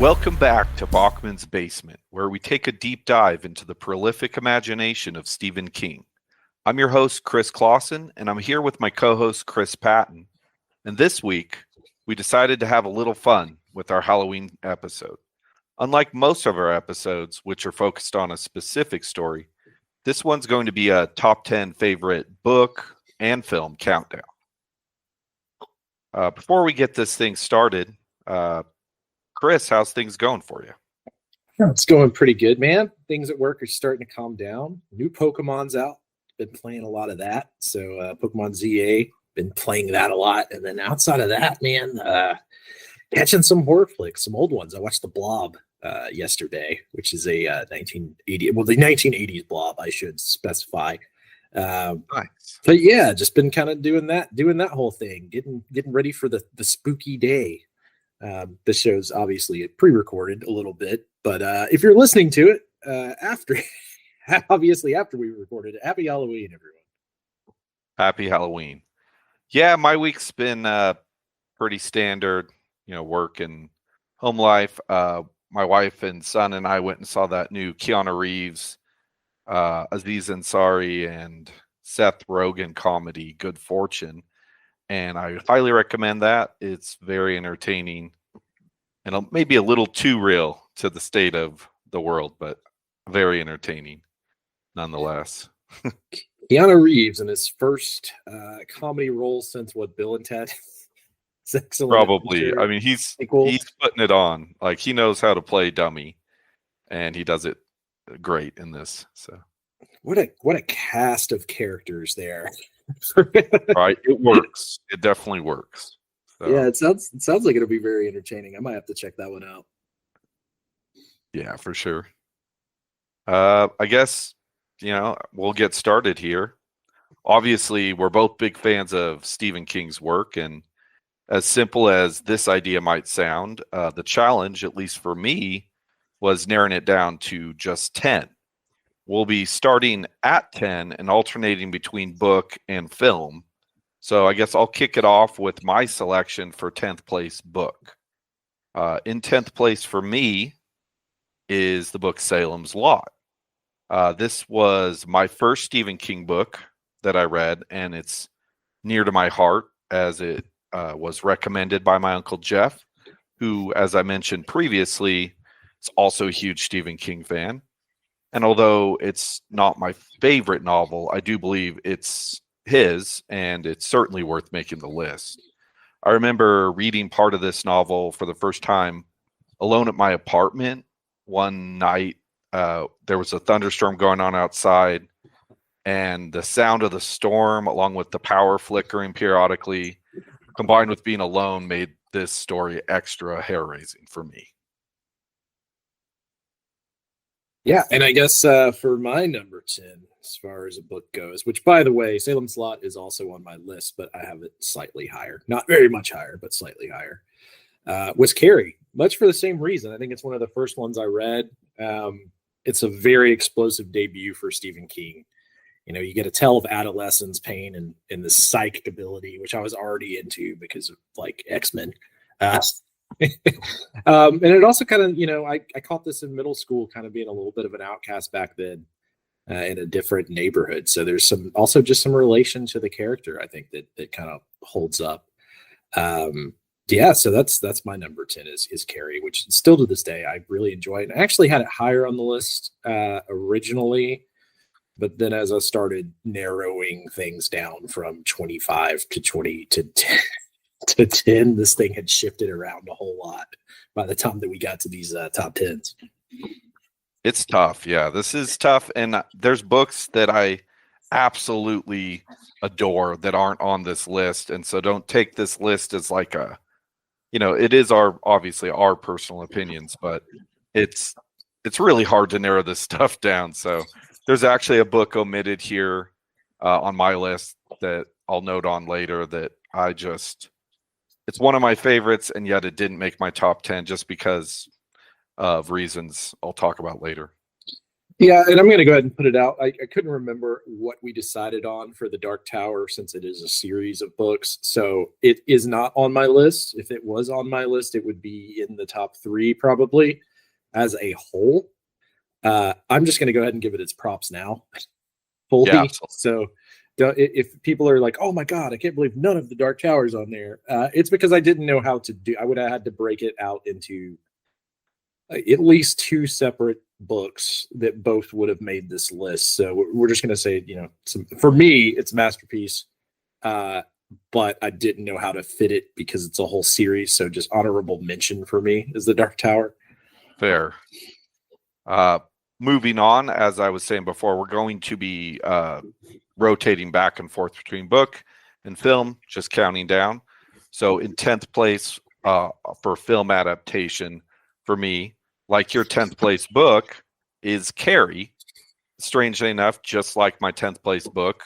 Welcome back to Bachman's Basement, where we take a deep dive into the prolific imagination of Stephen King. I'm your host, Chris Clawson, and I'm here with my co-host, Chris Patton. And this week, we decided to have a little fun with our Halloween episode. Unlike most of our episodes, which are focused on a specific story, this one's going to be a top 10 favorite book and film countdown. Before we get this thing started, Chris, how's things going for you? It's going pretty good, man. Things at work are starting to calm down. New Pokemon's out. Been playing a lot of that. So Pokemon ZA, been playing that a lot. And then outside of that, man, catching some horror flicks, some old ones. I watched The Blob yesterday, which is a the 1980s Blob, I should specify. Nice. But yeah, just been kind of doing that whole thing, getting ready for the spooky day. The show's obviously pre-recorded a little bit, but if you're listening to it after we recorded it, happy Halloween, everyone. Happy Halloween. Yeah, my week's been pretty standard, work and home life. My wife and son and I went and saw that new Keanu Reeves, Aziz Ansari, and Seth Rogen comedy, Good Fortune. And I highly recommend that. It's very entertaining and maybe a little too real to the state of the world, but very entertaining nonetheless. Keanu Reeves in his first comedy role since Bill and Ted? It's excellent. Probably. I mean, he's putting it on. Like, he knows how to play dummy, and he does it great in this. So what a cast of characters there. Right, it works. It definitely works. So, yeah, it sounds like it'll be very entertaining. I might have to check that one out. Yeah, for sure. I guess we'll get started here. Obviously, we're both big fans of Stephen King's work, and as simple as this idea might sound, the challenge, at least for me, was narrowing it down to just 10. We'll be starting at 10 and alternating between book and film. So I guess I'll kick it off with my selection for 10th place book. In 10th place for me is the book Salem's Lot. This was my first Stephen King book that I read, and it's near to my heart as it was recommended by my Uncle Jeff, who, as I mentioned previously, is also a huge Stephen King fan. And although it's not my favorite novel, I do believe it's his, and it's certainly worth making the list. I remember reading part of this novel for the first time alone at my apartment one night. There was a thunderstorm going on outside, and the sound of the storm, along with the power flickering periodically, combined with being alone, made this story extra hair-raising for me. Yeah, and I guess for my number 10, as far as a book goes, which, by the way, Salem's Lot is also on my list, but I have it slightly higher. Not very much higher, but slightly higher, was Carrie, much for the same reason. I think it's one of the first ones I read. It's a very explosive debut for Stephen King. You get a tell of adolescence, pain, and the psychic ability, which I was already into because of, like, X-Men. And it also kind of, I caught this in middle school, kind of being a little bit of an outcast back then in a different neighborhood. So there's some relation to the character, I think, that kind of holds up. Yeah, so that's my number 10 is Carrie, which still to this day I really enjoy it. And I actually had it higher on the list originally, but then as I started narrowing things down from 25 to 20 to 10 to 10, this thing had shifted around a whole lot by the time that we got to these top 10s. It's tough. Yeah, this is tough. And there's books that I absolutely adore that aren't on this list. And so don't take this list as like it is obviously our personal opinions, but it's really hard to narrow this stuff down. So there's actually a book omitted here on my list that I'll note on later that it's one of my favorites, and yet it didn't make my top 10 just because of reasons I'll talk about later. Yeah, and I'm going to go ahead and put it out. I couldn't remember what we decided on for the Dark Tower since it is a series of books. So it is not on my list. If it was on my list, it would be in the top 3 probably as a whole. I'm just going to go ahead and give it its props now, fully. Yeah, So if people are like, "Oh my god, I can't believe none of the Dark Towers on there," it's because I didn't know how to do. I would have had to break it out into at least 2 separate books that both would have made this list. So we're just going to say, for me, it's a masterpiece. But I didn't know how to fit it because it's a whole series. So just honorable mention for me is the Dark Tower. fair. Moving on, as I was saying before, we're going to be rotating back and forth between book and film, just counting down. So in 10th place for film adaptation for me, like your 10th place book, is Carrie. Strangely enough, just like my 10th place book,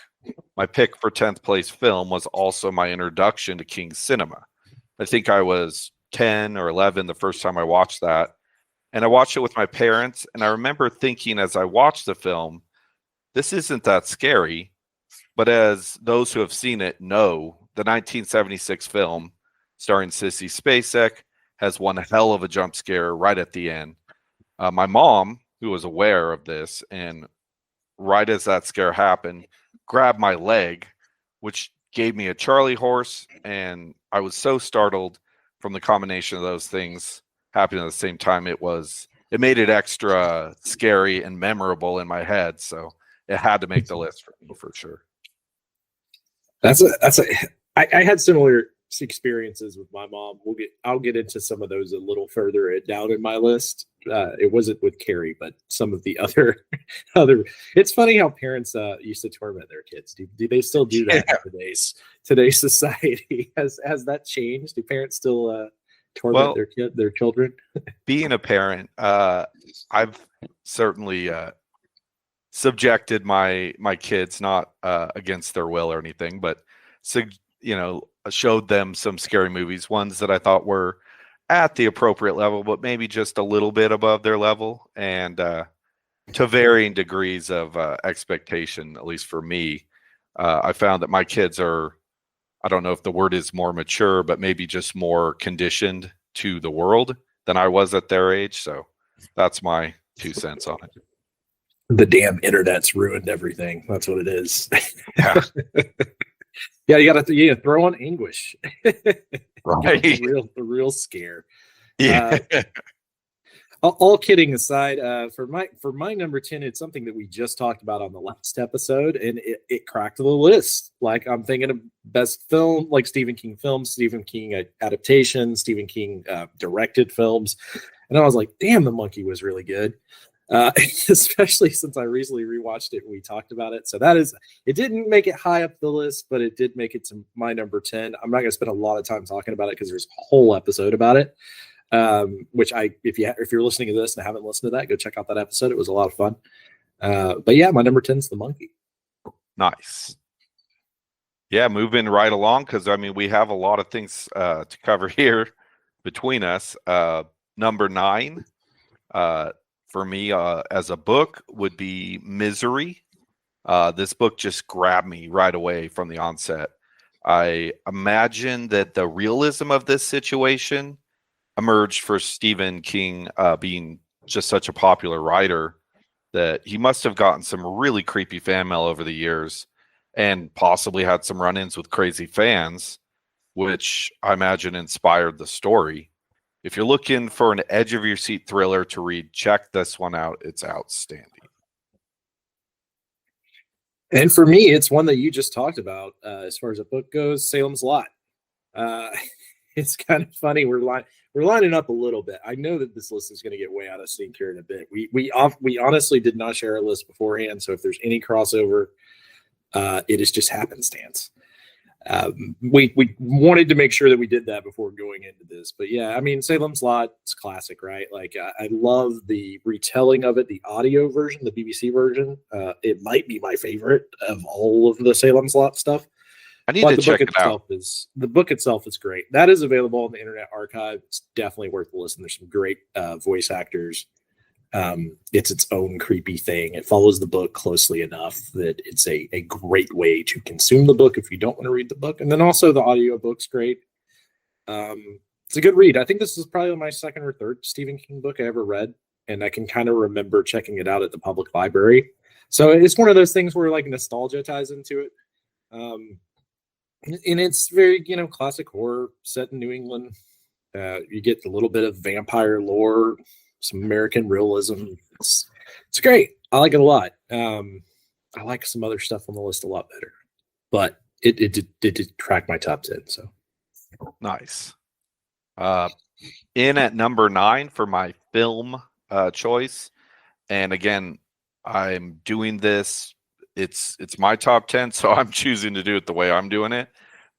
my pick for 10th place film was also my introduction to King cinema. I think I was 10 or 11 the first time I watched that. And I watched it with my parents. And I remember thinking as I watched the film, this isn't that scary. But as those who have seen it know, the 1976 film starring Sissy Spacek has one hell of a jump scare right at the end. My mom, who was aware of this, and right as that scare happened, grabbed my leg, which gave me a Charlie horse. And I was so startled from the combination of those things happening at the same time. It made it extra scary and memorable in my head. So it had to make the list for me for sure. I had similar experiences with my mom. I'll get into some of those a little further down in my list. It wasn't with Carrie, but some of the other. It's funny how parents used to torment their kids. Do they still do that in today's society? Has that changed? Do parents still torment their children? Being a parent, I've certainly subjected my kids, not against their will or anything, but showed them some scary movies, ones that I thought were at the appropriate level, but maybe just a little bit above their level, and to varying degrees of expectation. At least for me, I found that my kids are, I don't know if the word is more mature, but maybe just more conditioned to the world than I was at their age. So that's my 2 cents on it. The damn internet's ruined everything. That's what it is. Yeah. Yeah, you got to throw on anguish. Right. the real scare. Yeah. All kidding aside, for my number 10, it's something that we just talked about on the last episode, and it cracked the list. Like, I'm thinking of best film, like Stephen King films, Stephen King adaptations, Stephen King directed films, and I was like, damn, The Monkey was really good. Especially since I recently rewatched it and we talked about it. So it didn't make it high up the list, but it did make it to my number 10. I'm not going to spend a lot of time talking about it because there's a whole episode about it. Which if you're listening to this and haven't listened to that, go check out that episode. It was a lot of fun. But yeah, my number 10 is The Monkey. Nice. Yeah, moving right along, because we have a lot of things to cover here between us. Number 9, for me, as a book, would be Misery. This book just grabbed me right away from the onset. I imagine that the realism of this situation emerged for Stephen King, being just such a popular writer, that he must have gotten some really creepy fan mail over the years and possibly had some run-ins with crazy fans, which I imagine inspired the story. If you're looking for an edge-of-your-seat thriller to read, check this one out. It's outstanding. And for me, it's one that you just talked about. As far as a book goes, Salem's Lot. It's kind of funny. We're lining up a little bit. I know that this list is going to get way out of sync here in a bit. We honestly did not share a list beforehand, so if there's any crossover, it is just happenstance. We wanted to make sure that we did that before going into this. But yeah, Salem's Lot, it's classic, right? Like, I love the retelling of it, the audio version, the BBC version. It might be my favorite of all of the Salem's Lot stuff. I need to check it out. The book itself is great. That is available on the Internet Archive. It's definitely worth the listen. There's some great voice actors It's its own creepy thing. It follows the book closely enough that it's a great way to consume the book if you don't want to read the book. And then also the audiobook's great. It's a good read. I think this is probably my second or third Stephen King book I ever read, and I can kind of remember checking it out at the public library. So it's one of those things where like nostalgia ties into it. And it's very, classic horror set in New England. You get a little bit of vampire lore, some American realism. It's great. I like it a lot. I like some other stuff on the list a lot better, but it did crack my top 10. So nice. In at number 9 for my film choice, and again, I'm doing this. It's my top 10, so I'm choosing to do it the way I'm doing it.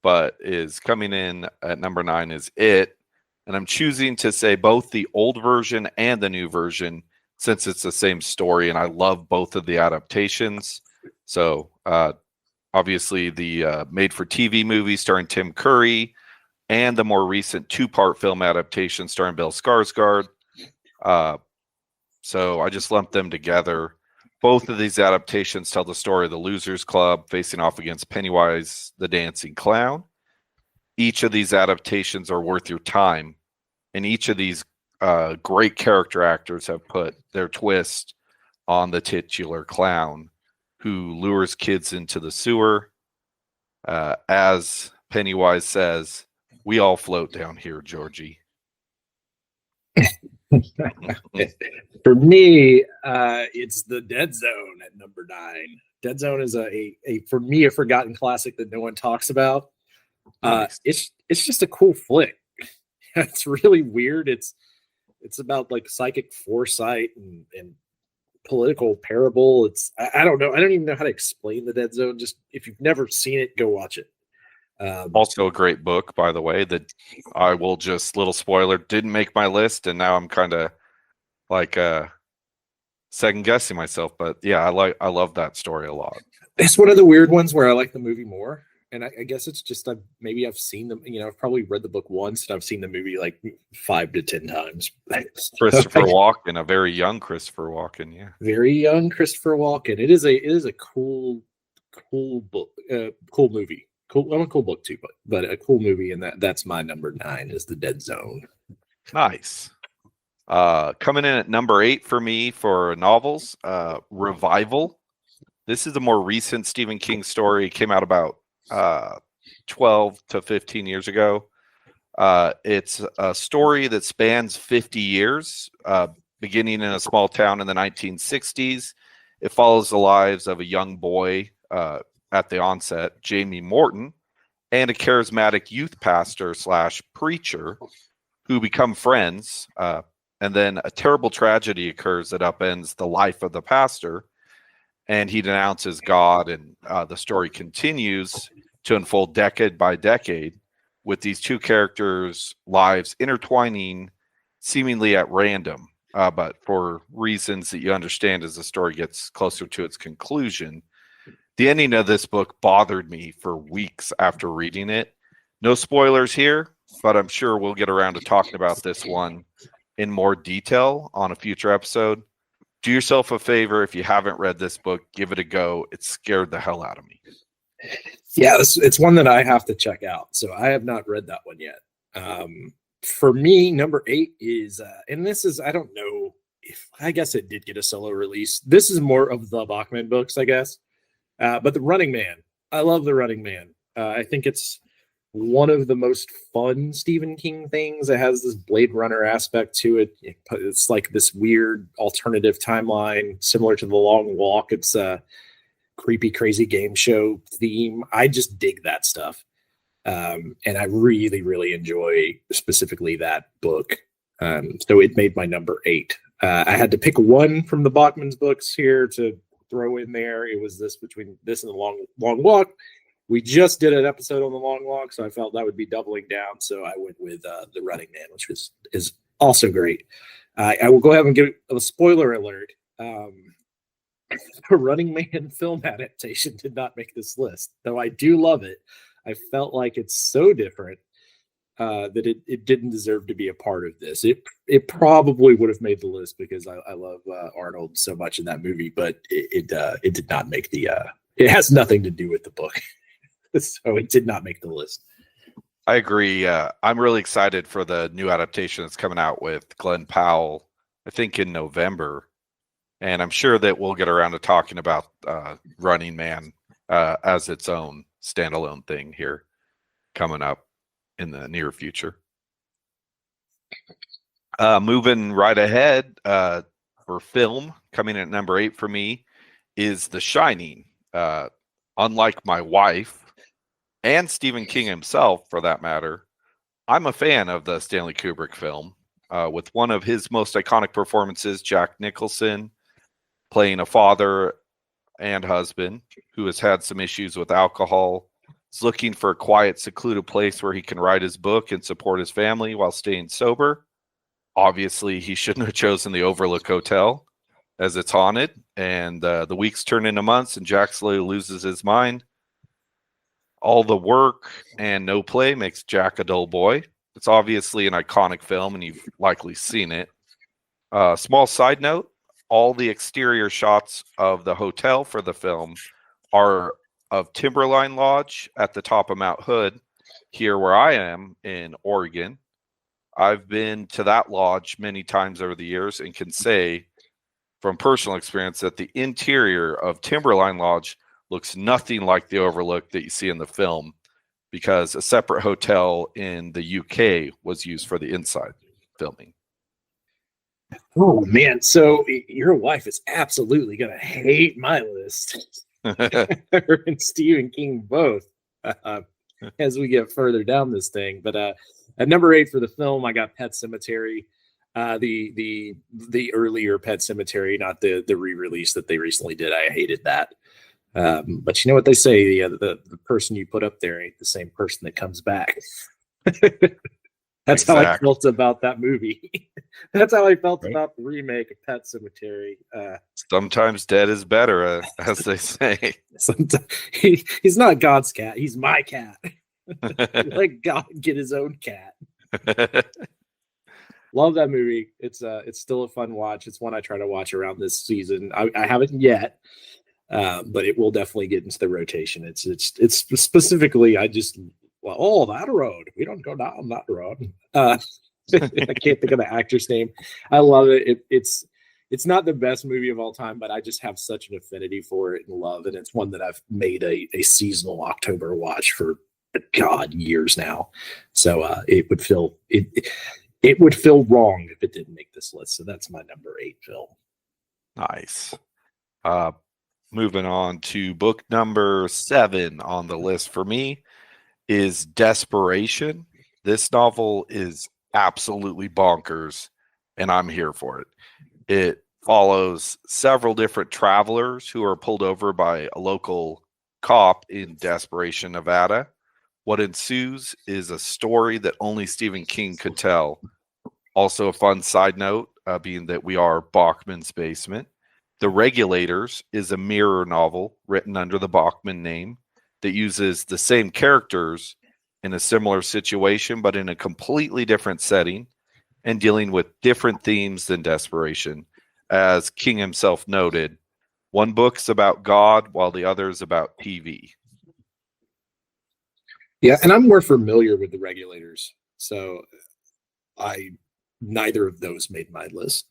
But is coming in at number 9 is It, and I'm choosing to say both the old version and the new version since it's the same story, and I love both of the adaptations. So obviously the made-for-TV movie starring Tim Curry, and the more recent 2-part film adaptation starring Bill Skarsgård. So I just lumped them together. Both of these adaptations tell the story of the Losers Club facing off against Pennywise the Dancing Clown. Each of these adaptations are worth your time, and each of these great character actors have put their twist on the titular clown who lures kids into the sewer. As Pennywise says, "We all float down here, Georgie." For me, it's The Dead Zone at number 9. Dead Zone is a for me a forgotten classic that no one talks about. Nice. It's just a cool flick. It's really weird. It's about like psychic foresight and political parable. I don't know. I don't even know how to explain The Dead Zone. Just if you've never seen it, go watch it. Also a great book, by the way, that I will just, little spoiler, didn't make my list, and now I'm kind of like second guessing myself. But yeah, I love that story a lot. It's one of the weird ones where I like the movie more, and I guess it's just maybe I've seen them. I've probably read the book once, and I've seen the movie like 5 to 10 times. Christopher Walken, a very young Christopher Walken, yeah, very young Christopher Walken. It is a cool book, cool movie. Cool, well, a cool book too, but a cool movie, and that's my number 9 is The Dead Zone. Nice. Coming in at number 8 for me for novels, Revival. This is a more recent Stephen King story. It came out about 12 to 15 years ago. It's a story that spans 50 years, beginning in a small town in the 1960s. It follows the lives of a young boy at the onset, Jamie Morton, and a charismatic youth pastor / preacher who become friends. And then a terrible tragedy occurs that upends the life of the pastor, and he denounces God, and the story continues to unfold decade by decade with these two characters' lives intertwining seemingly at random, but for reasons that you understand as the story gets closer to its conclusion. The ending of this book bothered me for weeks after reading it. No spoilers here, but I'm sure we'll get around to talking about this one in more detail on a future episode. Do yourself a favor, if you haven't read this book, give it a go. It scared the hell out of me. Yeah, it's one that I have to check out. So I have not read that one yet. For me, number 8 is, and this is, I don't know if, I guess it did get a solo release. This is more of the Bachman books, I guess. But The Running Man. I love The Running Man. I think it's one of the most fun Stephen King things. It has this Blade Runner aspect to it. It's like this weird alternative timeline, similar to The Long Walk. It's a creepy, crazy game show theme. I just dig that stuff. And I really, really enjoy specifically that book. So it made my number 8. I had to pick one from the Bachman's books here to throw in there. It was between this and The Long Walk. We just did an episode on The Long Walk, so I felt that would be doubling down. So I went with The Running Man, which is also great. I will go ahead and give a spoiler alert. The Running Man film adaptation did not make this list, though I do love it. I felt like it's so different. that it didn't deserve to be a part of this. It probably would have made the list because I love Arnold so much in that movie, but it did not make the. It has nothing to do with the book, so it did not make the list. I agree. I'm really excited for the new adaptation that's coming out with Glenn Powell, I think in November. And I'm sure that we'll get around to talking about Running Man as its own standalone thing here coming up in the near future. Moving right ahead for film, coming at number 8 for me is The Shining. Unlike my wife and Stephen King himself, for that matter, I'm a fan of the Stanley Kubrick film. With one of his most iconic performances, Jack Nicholson, playing a father and husband who has had some issues with alcohol, is looking for a quiet, secluded place where he can write his book and support his family while staying sober. Obviously, he shouldn't have chosen the Overlook Hotel, as it's haunted, and the weeks turn into months, and Jack slowly loses his mind. All the work and no play makes Jack a dull boy. It's obviously an iconic film, and you've likely seen it. Small side note, all the exterior shots of the hotel for the film are of Timberline Lodge at the top of Mount Hood, here where I am in Oregon. I've been to that lodge many times over the years and can say from personal experience that the interior of Timberline Lodge looks nothing like the Overlook that you see in the film, because a separate hotel in the UK was used for the inside filming. Oh man, so your wife is absolutely gonna hate my list. Her and Stephen King both as we get further down this thing. But at number 8 for the film, I got Pet Sematary, the earlier Pet Sematary, not the re-release that they recently did. I hated that. But you know what they say, the person you put up there ain't the same person that comes back. That's exactly how I felt about that movie. That's how I felt about the remake of Pet Sematary. Sometimes dead is better, as they say. He's not God's cat. He's my cat. Let God get his own cat. Love that movie. It's still a fun watch. It's one I try to watch around this season. I haven't yet, but it will definitely get into the rotation. It's specifically, that road. We don't go down that road. I can't think of the actor's name. I love it. It's not the best movie of all time, but I just have such an affinity for it and love. And it's one that I've made a seasonal October watch for years now. So it would feel wrong if it didn't make this list. So that's my number 8 film. Nice. Moving on to book number 7 on the list for me is Desperation. This novel is absolutely bonkers, and I'm here for it. It follows several different travelers who are pulled over by a local cop in Desperation, Nevada. What ensues is a story that only Stephen King could tell. Also, a fun side note, being that we are Bachman's Basement. The Regulators is a mirror novel written under the Bachman name that uses the same characters in a similar situation, but in a completely different setting and dealing with different themes than Desperation. As King himself noted, one book's about God while the other is about TV. Yeah, and I'm more familiar with The Regulators, so neither of those made my list.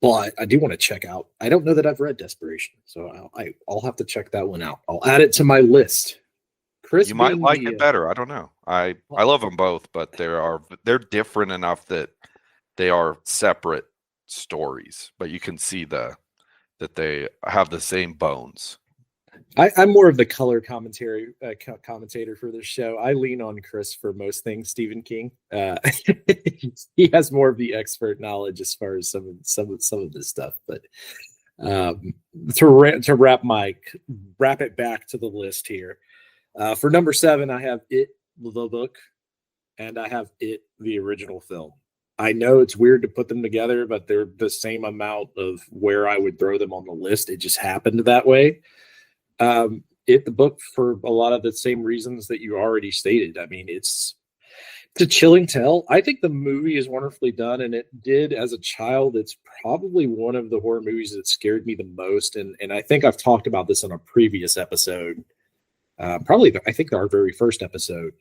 But I do want to check out. I don't know that I've read Desperation, so I'll have to check that one out. I'll add it to my list. Chris, you might like it better. I don't know. I love them both, but they're different enough that they are separate stories. But you can see that they have the same bones. I'm more of the color commentator for this show. I lean on Chris for most things. Stephen King, he has more of the expert knowledge as far as some of this stuff. But to wrap it back to the list here, for number 7, I have It, the book, and I have It, the original film. I know it's weird to put them together, but they're the same amount of where I would throw them on the list. It just happened that way. the book for a lot of the same reasons that you already stated. I mean, it's a chilling tale. I think the movie is wonderfully done, and it did as a child. It's probably one of the horror movies that scared me the most, and I think I've talked about this on a previous episode. I think our very first episode.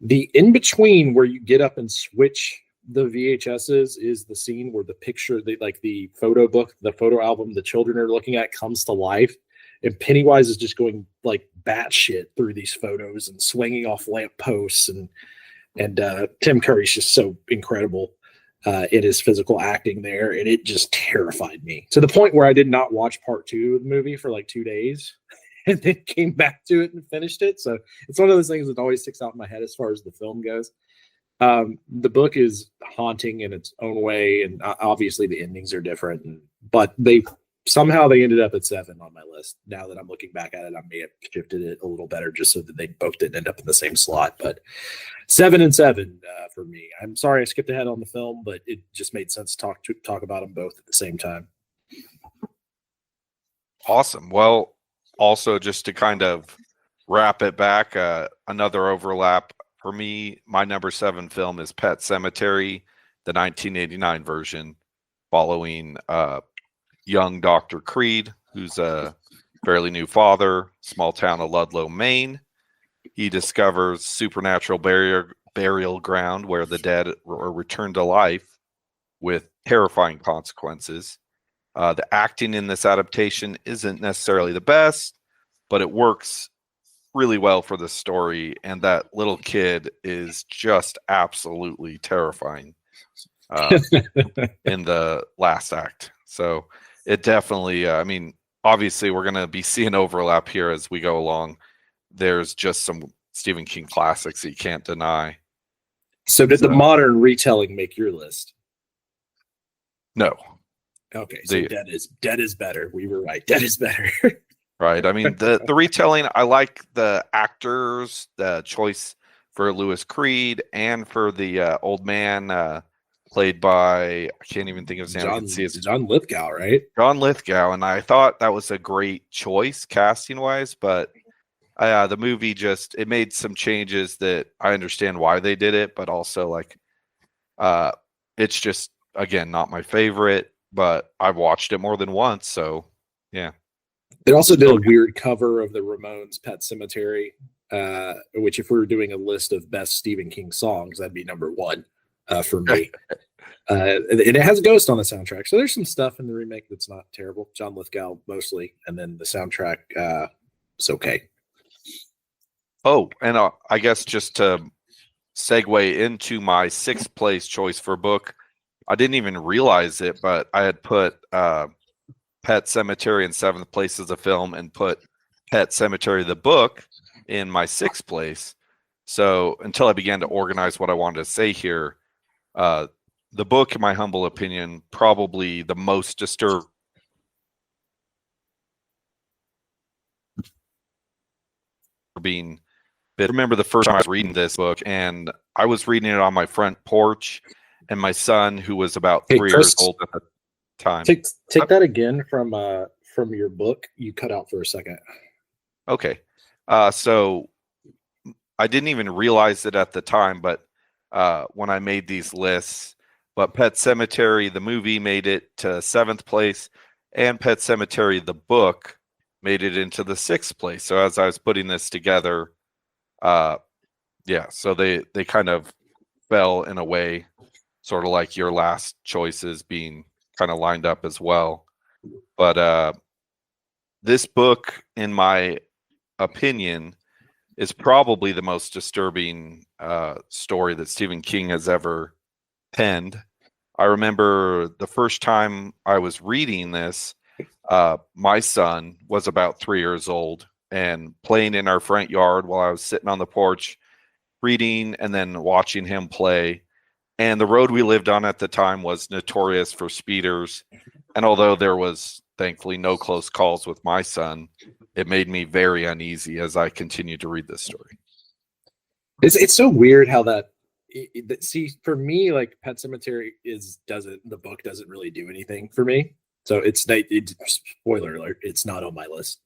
The in between where you get up and switch the VHSs is the scene where the picture, the photo book, the photo album the children are looking at comes to life, and Pennywise is just going like batshit through these photos and swinging off lamp posts, and Tim Curry's just so incredible in his physical acting there, and it just terrified me to the point where I did not watch part 2 of the movie for like 2 days. And then came back to it and finished it. So it's one of those things that always sticks out in my head as far as the film goes. The book is haunting in its own way, and obviously the endings are different. But they ended up at 7 on my list. Now that I'm looking back at it, I may have shifted it a little better just so that they both didn't end up in the same slot. But 7 and 7 for me. I'm sorry I skipped ahead on the film, but it just made sense to talk about them both at the same time. Awesome. Well, also, just to kind of wrap it back, another overlap for me, my number 7 film is Pet Sematary, the 1989 version, following young Dr. Creed, who's a fairly new father, small town of Ludlow, Maine. He discovers supernatural burial ground where the dead are returned to life with terrifying consequences. The acting in this adaptation isn't necessarily the best, but it works really well for the story, and that little kid is just absolutely terrifying in the last act. So it definitely, I mean, obviously we're going to be seeing overlap here as we go along. There's just some Stephen King classics that you can't deny. So did the modern retelling make your list? No. Okay, so Dead is better. We were right. Dead is better. Right. I mean, the retelling, I like the actors, the choice for Lewis Creed and for the old man played by, I can't even think of his name. John Lithgow, right? John Lithgow. And I thought that was a great choice casting wise, but the movie it made some changes that I understand why they did it, but also like it's just, again, not my favorite, but I've watched it more than once. So yeah. It also did a weird cover of the Ramones' Pet Sematary, which if we were doing a list of best Stephen King songs, that'd be number 1 for me. And it has Ghost on the soundtrack. So there's some stuff in the remake that's not terrible. John Lithgow mostly. And then the soundtrack is okay. Oh, and I guess just to segue into my 6th place choice for book, I didn't even realize it, but I had put Pet Sematary in 7th place as a film and put Pet Sematary the book in my 6th place. So until I began to organize what I wanted to say here, the book, in my humble opinion, probably the most disturbing. I remember the first time I was reading this book, and I was reading it on my front porch, and my son, who was about 3 years old at the time. Take that again from your book. You cut out for a second. Okay. So I didn't even realize it at the time, but when I made these lists, but Pet Sematary, the movie, made it to 7th place, and Pet Sematary, the book, made it into the 6th place. So as I was putting this together, so they kind of fell in a way, sort of like your last choices being kind of lined up as well. But this book, in my opinion, is probably the most disturbing story that Stephen King has ever penned. I remember the first time I was reading this, my son was about 3 years old and playing in our front yard while I was sitting on the porch reading and then watching him play. And the road we lived on at the time was notorious for speeders. And although there was thankfully no close calls with my son, it made me very uneasy as I continued to read this story. It's so weird how see, for me, like Pet Sematary the book doesn't really do anything for me. So it's spoiler alert, it's not on my list.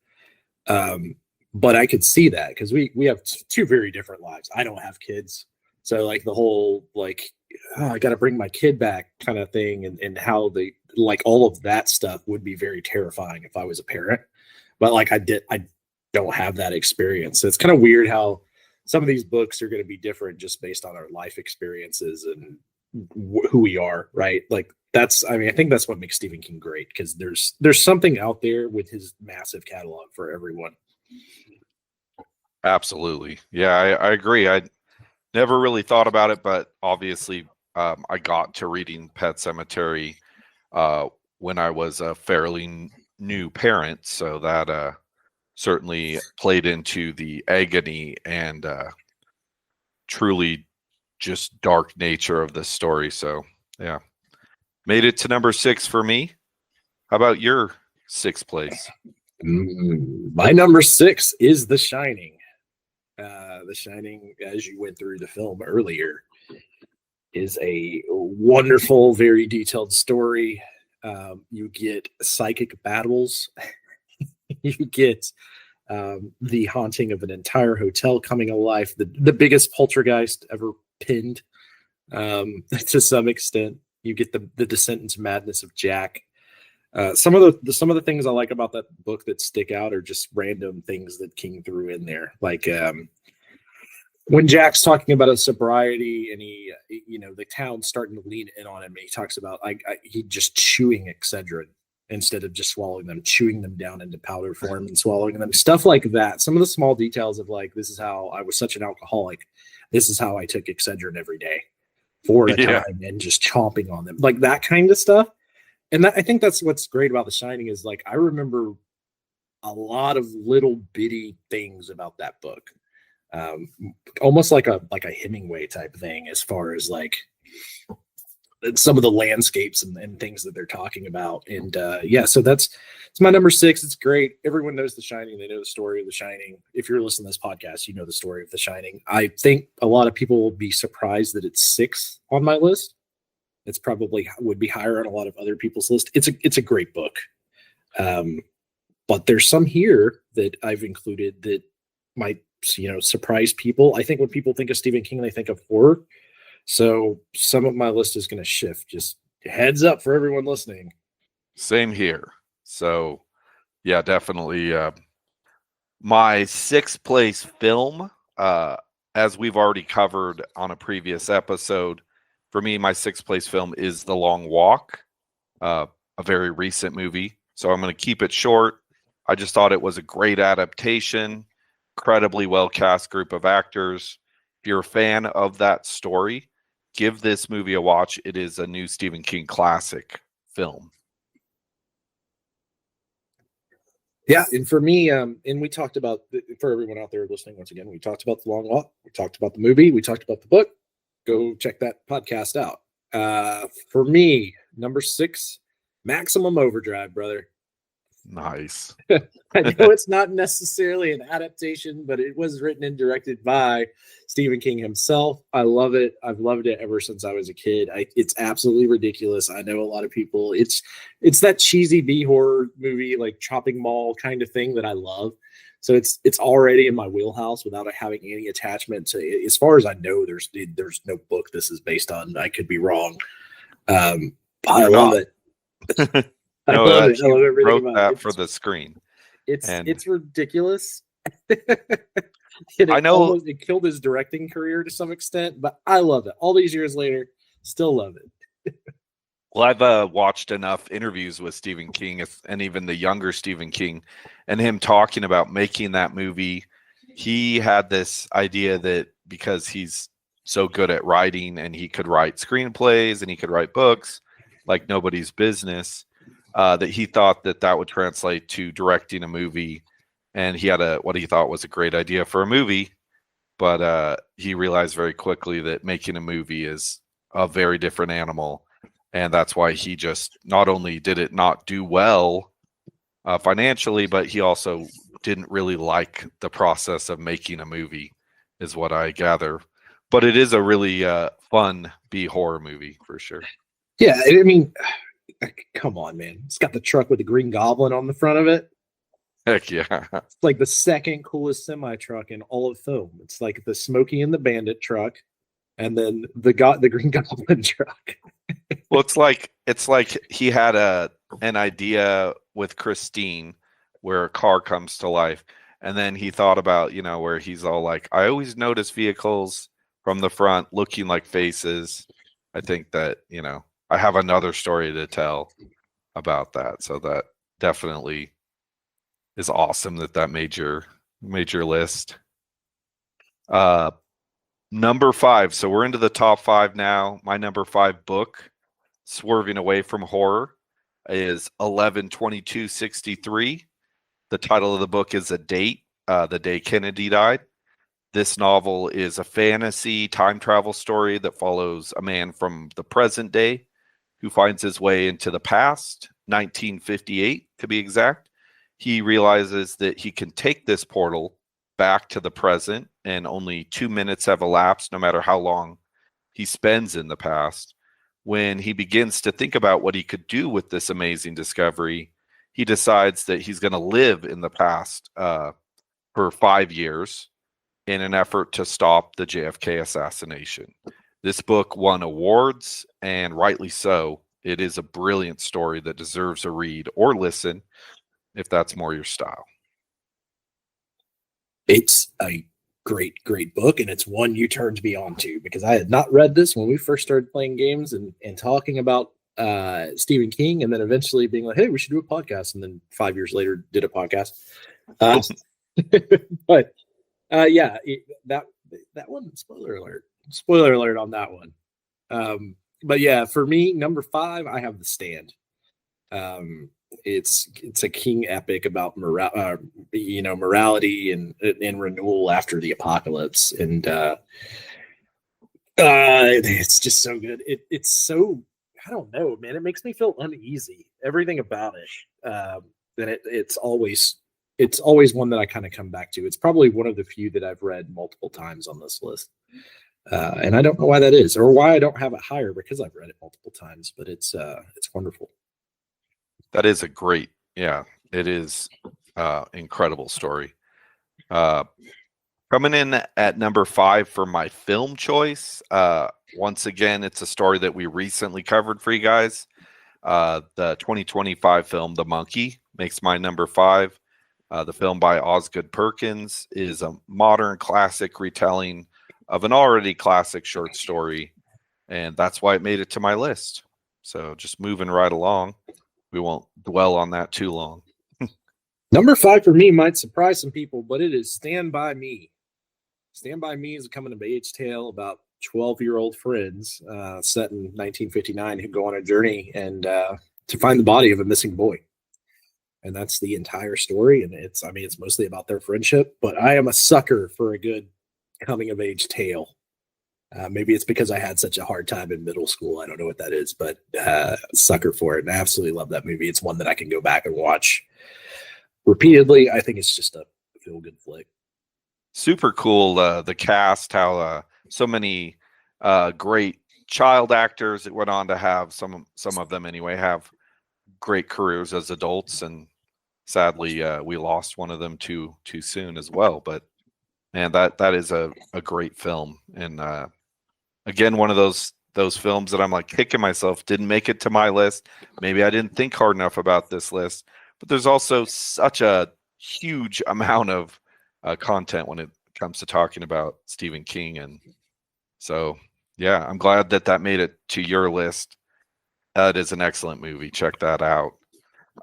but I could see that because we have two very different lives. I don't have kids, so like the whole like I got to bring my kid back kind of thing, and how they like all of that stuff would be very terrifying if I was a parent. But like I don't have that experience. So it's kind of weird how some of these books are going to be different just based on our life experiences and who we are, right? Like I think that's what makes Stephen King great, because there's something out there with his massive catalog for everyone. Absolutely. Yeah, I agree. I never really thought about it, but obviously I got to reading Pet Sematary when I was a fairly new parent. So that certainly played into the agony and truly just dark nature of this story. So yeah, made it to number 6 for me. How about your 6th place? My number 6 is The Shining. The Shining, as you went through the film earlier, is a wonderful, very detailed story. You get psychic battles. You get the haunting of an entire hotel coming alive. The biggest poltergeist ever pinned, to some extent. You get the descent into madness of Jack. Some of the things I like about that book that stick out are just random things that King threw in there, like when Jack's talking about his sobriety and he, the town's starting to lean in on him. And he talks about he just chewing Excedrin instead of just swallowing them, chewing them down into powder form and swallowing them, stuff like that. Some of the small details of like, this is how I was such an alcoholic. This is how I took Excedrin every day for a time and just chomping on them, like that kind of stuff. And I think that's what's great about The Shining is like, I remember a lot of little bitty things about that book. Almost like a Hemingway type thing, as far as like some of the landscapes and things that they're talking about. And so it's my number 6. It's great. Everyone knows The Shining. They know the story of The Shining. If you're listening to this podcast, you know the story of The Shining. I think a lot of people will be surprised that it's 6 on my list. It's probably would be higher on a lot of other people's list. It's a great book. But there's some here that I've included that might, surprise people. I think when people think of Stephen King, they think of horror. So some of my list is going to shift. Just heads up for everyone listening. Same here. So yeah, definitely. My 6th place film, as we've already covered on a previous episode, for me, my 6th place film is The Long Walk, a very recent movie. So I'm going to keep it short. I just thought it was a great adaptation, incredibly well cast group of actors. If you're a fan of that story, give this movie a watch. It is a new Stephen King classic film. Yeah, and for me, and we talked about, for everyone out there listening, once again, we talked about The Long Walk, we talked about the movie, we talked about the book. Go check that podcast out. For me, number 6, Maximum Overdrive, brother. Nice. I know it's not necessarily an adaptation, but it was written and directed by Stephen King himself. I love it. I've loved it ever since I was a kid. It's absolutely ridiculous. I know a lot of people. It's that cheesy B horror movie, like Chopping Mall kind of thing that I love. So it's already in my wheelhouse without having any attachment to. As far as I know, there's no book this is based on. I could be wrong. I love it. I love it. I love everything wrote about that it. For the screen. It's ridiculous. I know it killed his directing career to some extent, but I love it. All these years later, still love it. Well, I've watched enough interviews with Stephen King and even the younger Stephen King, and him talking about making that movie. He had this idea that because he's so good at writing and he could write screenplays and he could write books like nobody's business, that he thought that would translate to directing a movie. And he had what he thought was a great idea for a movie, but he realized very quickly that making a movie is a very different animal. And that's why he just not only did it not do well financially, but he also didn't really like the process of making a movie, is what I gather. But it is a really fun B-horror movie for sure. Yeah, I mean, come on, man. It's got the truck with the Green Goblin on the front of it. Heck yeah. It's like the second coolest semi truck in all of film. It's like the Smokey and the Bandit truck, and then the Green Goblin truck. Well, it's like he had an idea with Christine where a car comes to life, and then he thought about, where he's all like, I always notice vehicles from the front looking like faces. I think that, I have another story to tell about that. So that definitely is awesome that made your list. Number 5. So we're into the top 5 now. My number 5 book, swerving away from horror, is 11/22/63. The title of the book is A Date, the day Kennedy died. This novel is a fantasy time travel story that follows a man from the present day who finds his way into the past, 1958 to be exact. He realizes that he can take this portal back to the present, and only 2 minutes have elapsed, no matter how long he spends in the past. When he begins to think about what he could do with this amazing discovery, he decides that he's going to live in the past for 5 years in an effort to stop the JFK assassination. This book won awards, and rightly so. It is a brilliant story that deserves a read or listen if that's more your style. It's a great, great book, and it's one you turned me on to because I had not read this when we first started playing games and talking about Stephen King, and then eventually being like, hey, we should do a podcast, and then 5 years later did a podcast. But yeah, that one, spoiler alert on that one. But yeah, for me, number 5, I have The Stand. It's a King epic about morality and renewal after the apocalypse, and it's just so good. It's so, I don't know, man. It makes me feel uneasy. Everything about it. And it's always one that I kind of come back to. It's probably one of the few that I've read multiple times on this list. And I don't know why that is, or why I don't have it higher, because I've read it multiple times, but it's wonderful. That is it is incredible story. Coming in at number 5 for my film choice. Once again, it's a story that we recently covered for you guys. The 2025 film, The Monkey, makes my number 5. The film by Osgood Perkins is a modern classic retelling of an already classic short story, and that's why it made it to my list. So just moving right along. We won't dwell on that too long. Number 5 for me might surprise some people, but it is Stand By Me. Stand By Me is a coming-of-age tale about 12-year-old friends set in 1959 who go on a journey and to find the body of a missing boy. And that's the entire story. And it's mostly about their friendship, but I am a sucker for a good coming-of-age tale. Maybe it's because I had such a hard time in middle school. I don't know what that is, but sucker for it. And I absolutely love that movie. It's one that I can go back and watch repeatedly. I think it's just a feel-good flick. Super cool. The cast, how so many great child actors that went on to have some of them anyway have great careers as adults, and sadly we lost one of them too soon as well. But man, that is a great film, and again, one of those films that I'm like kicking myself didn't make it to my list. Maybe I didn't think hard enough about this list, but there's also such a huge amount of content when it comes to talking about Stephen King, and so yeah, I'm glad that made it to your list. It is an excellent movie. Check that out.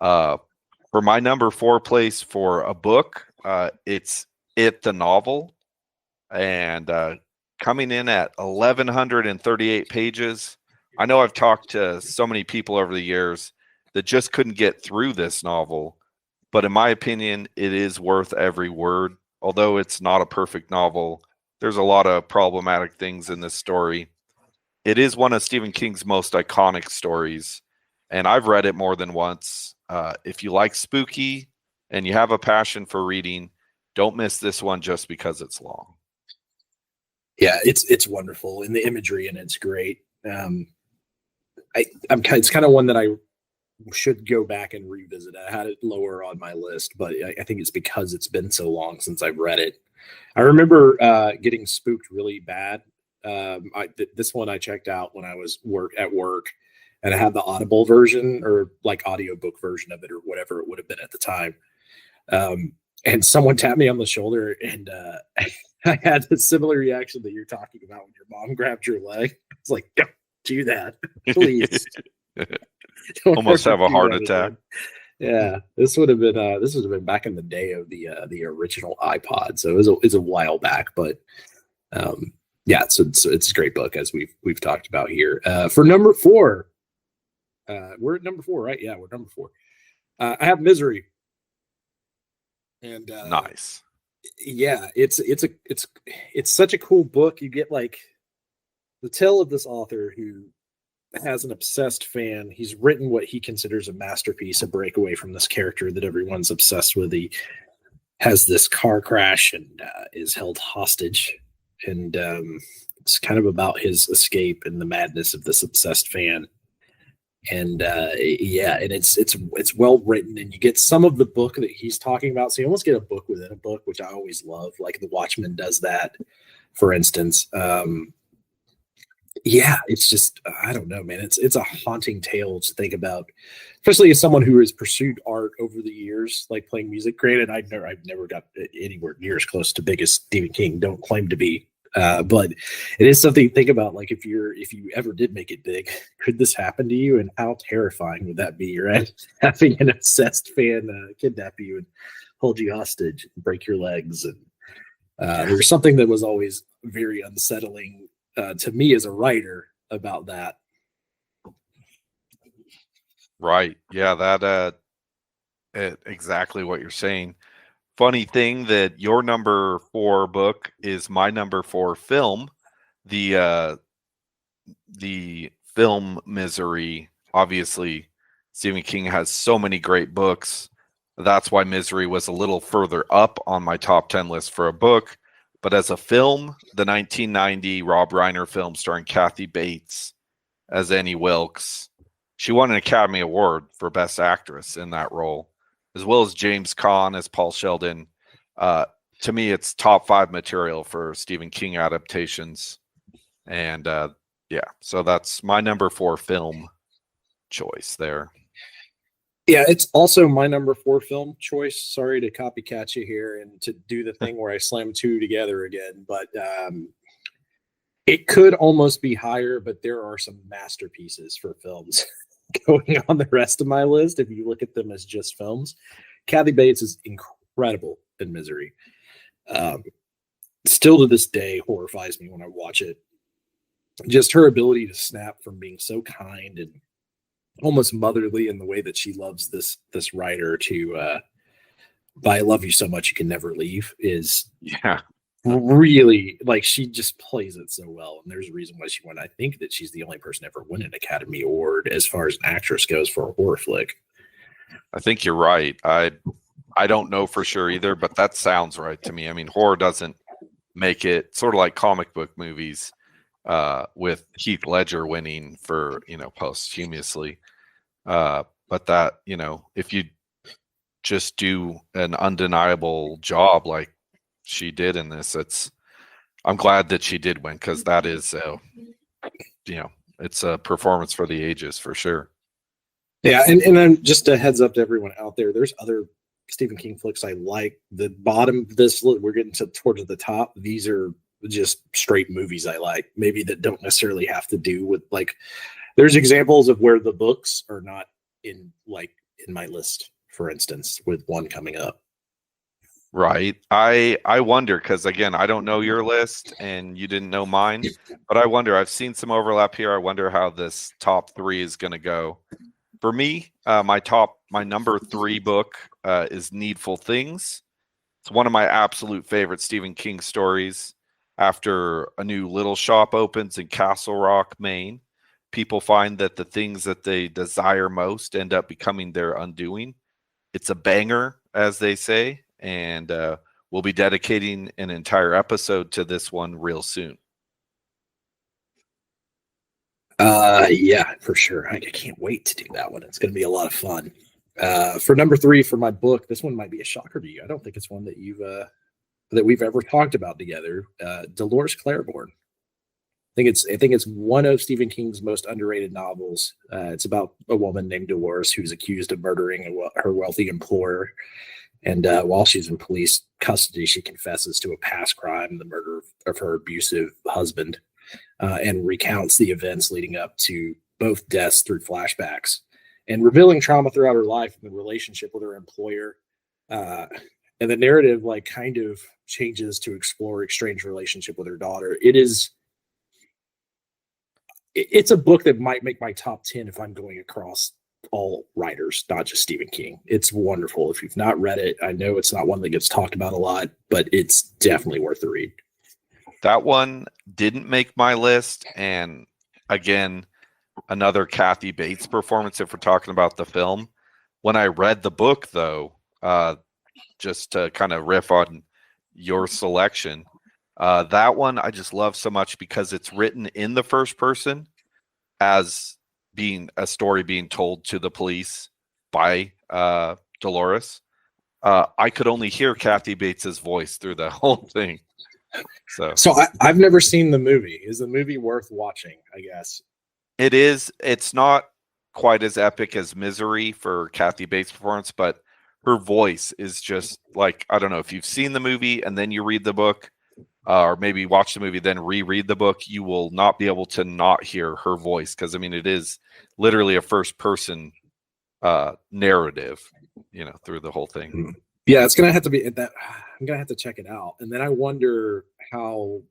For my number 4 place for a book, it's the novel, and coming in at 1,138 pages. I know I've talked to so many people over the years that just couldn't get through this novel, but in my opinion, it is worth every word. Although it's not a perfect novel, there's a lot of problematic things in this story. It is one of Stephen King's most iconic stories, and I've read it more than once. If you like spooky and you have a passion for reading, don't miss this one just because it's long. Yeah, it's wonderful, and the imagery in it's great. It's kind of one that I should go back and revisit. I had it lower on my list, but I think it's because it's been so long since I've read it. I remember getting spooked really bad. This one I checked out when I was at work, and I had the Audible version or like audiobook version of it or whatever it would have been at the time. And someone tapped me on the shoulder, and I had a similar reaction that you're talking about when your mom grabbed your leg. It's like, don't do that, please. Almost have a heart attack. Yeah, this would have been back in the day of the original iPod, so it was a while back, but yeah, so it's a great book as we've talked about here. For number 4, we're at number 4, right? Yeah, we're number 4. I have Misery, and nice. Yeah, it's such a cool book. You get like the tale of this author who has an obsessed fan. He's written what he considers a masterpiece, a breakaway from this character that everyone's obsessed with. He has this car crash and is held hostage, and it's kind of about his escape and the madness of this obsessed fan. And yeah, and it's well written, and you get some of the book that he's talking about. So you almost get a book within a book, which I always love. Like The Watchmen does that, for instance. Yeah, it's just, I don't know, man. It's a haunting tale to think about, especially as someone who has pursued art over the years, like playing music. Granted, I've never got anywhere near as close to big as Stephen King. Don't claim to be, but it is something to think about. Like if you ever did make it big, could this happen to you? And how terrifying would that be? You're having an obsessed fan kidnap you and hold you hostage, and break your legs, and there's something that was always very unsettling to me as a writer about that. Right. Yeah, that exactly what you're saying. Funny thing that your number 4 book is my number 4 film. The film Misery. Obviously, Stephen King has so many great books. That's why Misery was a little further up on my top 10 list for a book. But as a film, the 1990 Rob Reiner film starring Kathy Bates as Annie Wilkes, she won an Academy Award for Best Actress in that role, as well as James Caan as Paul Sheldon. To me, it's top 5 material for Stephen King adaptations. And yeah, so that's my number 4 film choice there. Yeah, it's also my number 4 film choice. Sorry to copycat you here and to do the thing where I slam 2 together again, but it could almost be higher, but there are some masterpieces for films going on the rest of my list. If you look at them as just films, Kathy Bates is incredible in Misery. Still to this day horrifies me when I watch it. Just her ability to snap from being so kind and almost motherly in the way that she loves this writer to by I love you so much you can never leave is really, like, she just plays it so well. And there's a reason why she won. I think that she's the only person ever win an Academy Award as far as an actress goes for a horror flick. I think you're right. I don't know for sure either, but that sounds right to me. I mean, horror doesn't make it, sort of like comic book movies with Heath Ledger winning for, posthumously. But that, if you just do an undeniable job like she did in this, I'm glad that she did win, because that is, it's a performance for the ages for sure. Yeah, and then just a heads up to everyone out there, there's other Stephen King flicks I like. The bottom of this, we're getting towards the top. These are just straight movies I like, maybe that don't necessarily have to do with, like, there's examples of where the books are not in my list, for instance, with one coming up. Right. I wonder, because again, I don't know your list and you didn't know mine, but I wonder, I've seen some overlap here. I wonder how this top 3 is going to go. For me, my number 3 book is Needful Things. It's one of my absolute favorite Stephen King stories. After a new little shop opens in Castle Rock, Maine, people find that the things that they desire most end up becoming their undoing. It's a banger, as they say, and we'll be dedicating an entire episode to this one real soon. Yeah, for sure. I can't wait to do that one. It's going to be a lot of fun. For number 3 for my book, this one might be a shocker to you. I don't think it's one that we've ever talked about together. Dolores Claiborne. I think it's one of Stephen King's most underrated novels. It's about a woman named Dolores who's accused of murdering her wealthy employer. And while she's in police custody, she confesses to a past crime, the murder of her abusive husband, and recounts the events leading up to both deaths through flashbacks, and revealing trauma throughout her life and the relationship with her employer. And the narrative, like, kind of changes to explore Exchange's relationship with her daughter. It's a book that might make my top 10 if I'm going across all writers, not just Stephen King. It's wonderful. If you've not read it, I know it's not one that gets talked about a lot, but it's definitely worth the read. That one didn't make my list. And again, another Kathy Bates performance if we're talking about the film. When I read the book, though, just to kind of riff on your selection, that one I just love so much because it's written in the first person as being a story being told to the police by Dolores. I could only hear Kathy Bates's voice through the whole thing. So I've never seen the movie. Is the movie worth watching? I guess it is. It's not quite as epic as Misery for Kathy Bates' performance, but her voice is just like, I don't know if you've seen the movie and then you read the book, or maybe watch the movie then reread the book, you will not be able to not hear her voice, because I mean it is literally a first person narrative, through the whole thing. Yeah, it's gonna have to be that. I'm gonna have to check it out, and then I wonder how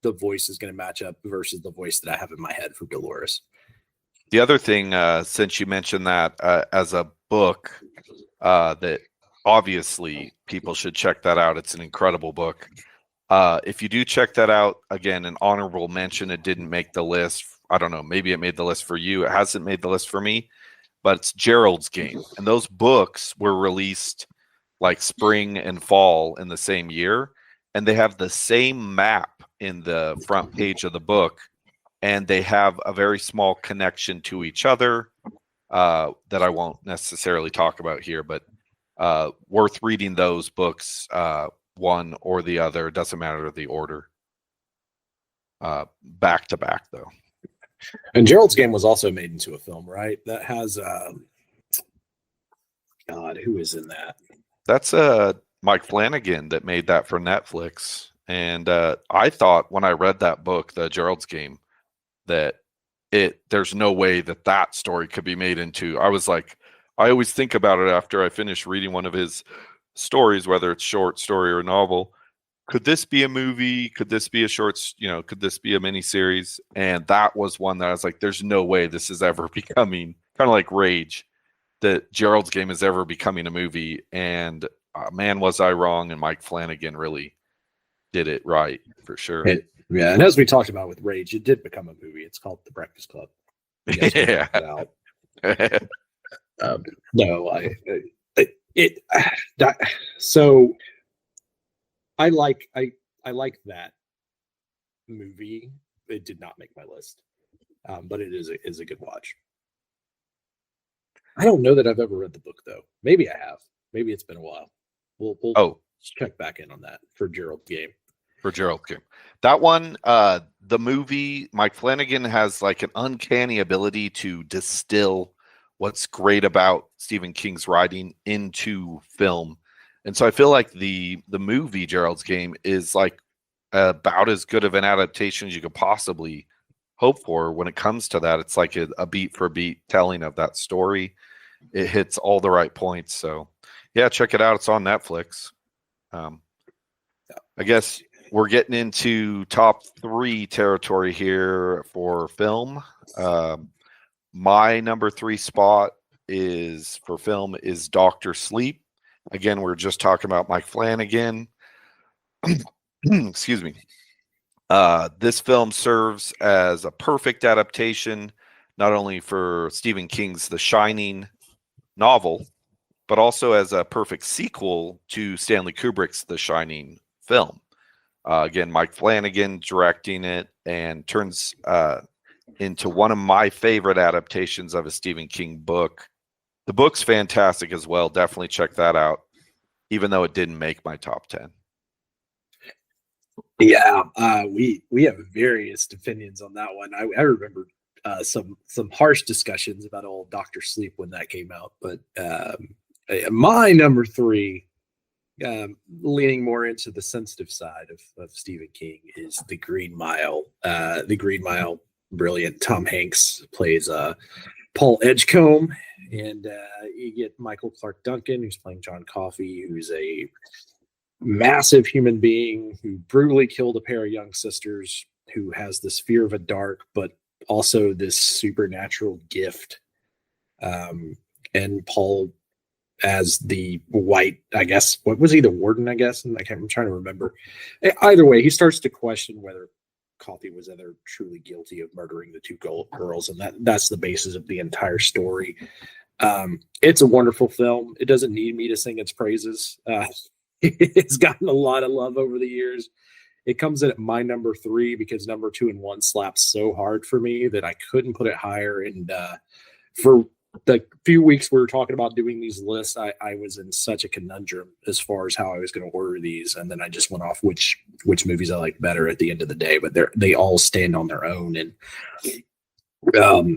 the voice is gonna match up versus the voice that I have in my head for Dolores. The other thing, since you mentioned that as a book, that obviously people should check that out. It's an incredible book. If you do check that out, again, an honorable mention. It didn't make the list. I don't know. Maybe it made the list for you. It hasn't made the list for me, but it's Gerald's Game. And those books were released like spring and fall in the same year. And they have the same map in the front page of the book. And they have a very small connection to each other that I won't necessarily talk about here, but worth reading those books, one or the other. Doesn't matter the order. Back to back, though. And Gerald's Game was also made into a film, right? That has God, who is in that? That's Mike Flanagan that made that for Netflix. And I thought when I read that book, the Gerald's Game, that there's no way that story could be made into. I was like, I always think about it after I finish reading one of his stories, whether it's short story or a novel. Could this be a movie? Could this be a short, could this be a miniseries? And that was one that I was like, there's no way this is ever becoming, kind of like Rage, that Gerald's Game is ever becoming a movie. And man, was I wrong. And Mike Flanagan really did it right, for sure. Yeah, and as we talked about with Rage, it did become a movie. It's called The Breakfast Club. Yeah. No, so I like that movie. It did not make my list, but it is a good watch. I don't know that I've ever read the book though. Maybe I have. Maybe it's been a while. We'll check back in on that for Gerald's Game. For Gerald's Game. That one, the movie, Mike Flanagan has like an uncanny ability to distill what's great about Stephen King's writing into film. And so I feel like the movie Gerald's Game is like about as good of an adaptation as you could possibly hope for when it comes to that. It's like a beat for beat telling of that story. It hits all the right points. So yeah, check it out. It's on Netflix. I guess we're getting into top 3 territory here for film. My number 3 spot for film is Dr. Sleep. Again, we're just talking about Mike Flanagan. Excuse me. This film serves as a perfect adaptation, not only for Stephen King's The Shining novel, but also as a perfect sequel to Stanley Kubrick's The Shining film. Again, Mike Flanagan directing it, and turns into one of my favorite adaptations of a Stephen King book. The book's fantastic as well. Definitely check that out, even though it didn't make my top 10. Yeah, we have various opinions on that one. I remember some harsh discussions about old Doctor Sleep when that came out, but my number 3, leaning more into the sensitive side of Stephen King, is The Green Mile. The Green Mile, brilliant. Tom Hanks plays Paul Edgecombe, and you get Michael Clark Duncan, who's playing John Coffey, who's a massive human being who brutally killed a pair of young sisters, who has this fear of a dark, but also this supernatural gift. And Paul, as the white, I guess, what was he, the warden, I guess? And I'm trying to remember. Either way, he starts to question whether Coffey was ever truly guilty of murdering the 2 girls, and that's the basis of the entire story. It's a wonderful film. It doesn't need me to sing its praises. It's gotten a lot of love over the years. It comes in at my number 3 because number 2 and 1 slaps so hard for me that I couldn't put it higher. And for the few weeks we were talking about doing these lists, I was in such a conundrum as far as how I was going to order these, and then I just went off which movies I liked better at the end of the day. But they all stand on their own and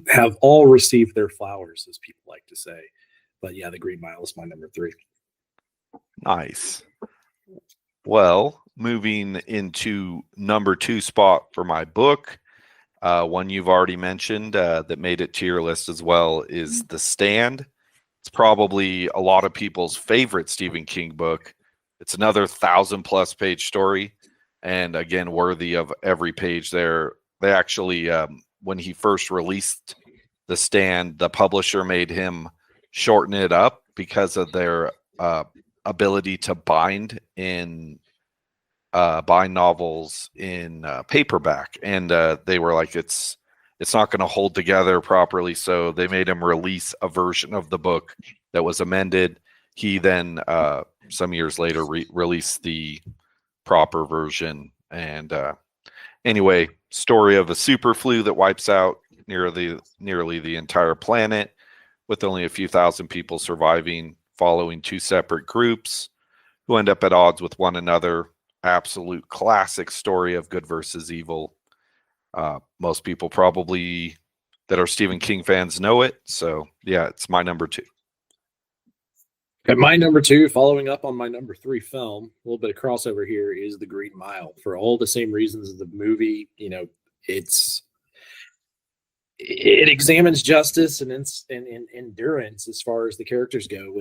have all received their flowers, as people like to say. But yeah, The Green Mile is my number 3. Nice. Well, moving into number 2 spot for my book, one you've already mentioned that made it to your list as well is The Stand. It's probably a lot of people's favorite Stephen King book. It's another 1,000+ page story, and again, worthy of every page there. They actually, when he first released The Stand, the publisher made him shorten it up because of their ability to bind novels in paperback, and they were like, it's not going to hold together properly, so they made him release a version of the book that was amended. He then some years later released the proper version. And anyway, story of a super flu that wipes out nearly the entire planet, with only a few thousand people surviving, following 2 separate groups who end up at odds with one another. Absolute classic story of good versus evil. Most people probably that are Stephen King fans know it. So yeah, it's my number 2. At my number 2, following up on my number 3 film, a little bit of crossover here, is The Green Mile. For all the same reasons as the movie, it examines justice and endurance as far as the characters go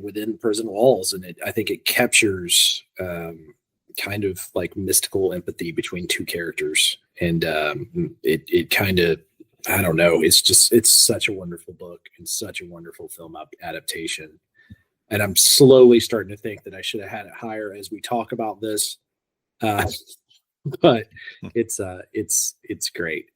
within prison walls, and I think it captures kind of like mystical empathy between 2 characters, and it kind of, I don't know, it's such a wonderful book and such a wonderful film adaptation. And I'm slowly starting to think that I should have had it higher as we talk about this, but it's great.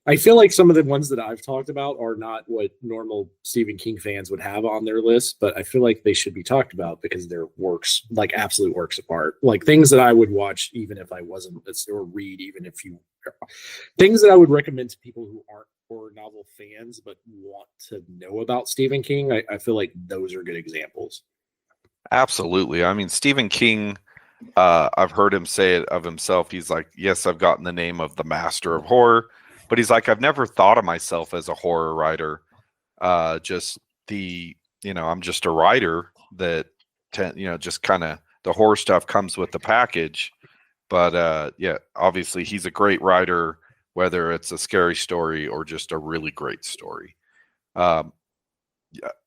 I feel like some of the ones that I've talked about are not what normal Stephen King fans would have on their list, but I feel like they should be talked about because they're works, like absolute works of art, like things that I would watch even if I wasn't, or read even if you, things that I would recommend to people who aren't horror novel fans but want to know about Stephen King. I feel like those are good examples. Absolutely. I mean, Stephen King, I've heard him say it of himself. He's like, yes, I've gotten the name of the master of horror, but he's like, I've never thought of myself as a horror writer. I'm just a writer that, just kind of the horror stuff comes with the package. But yeah, obviously he's a great writer, whether it's a scary story or just a really great story. Yeah,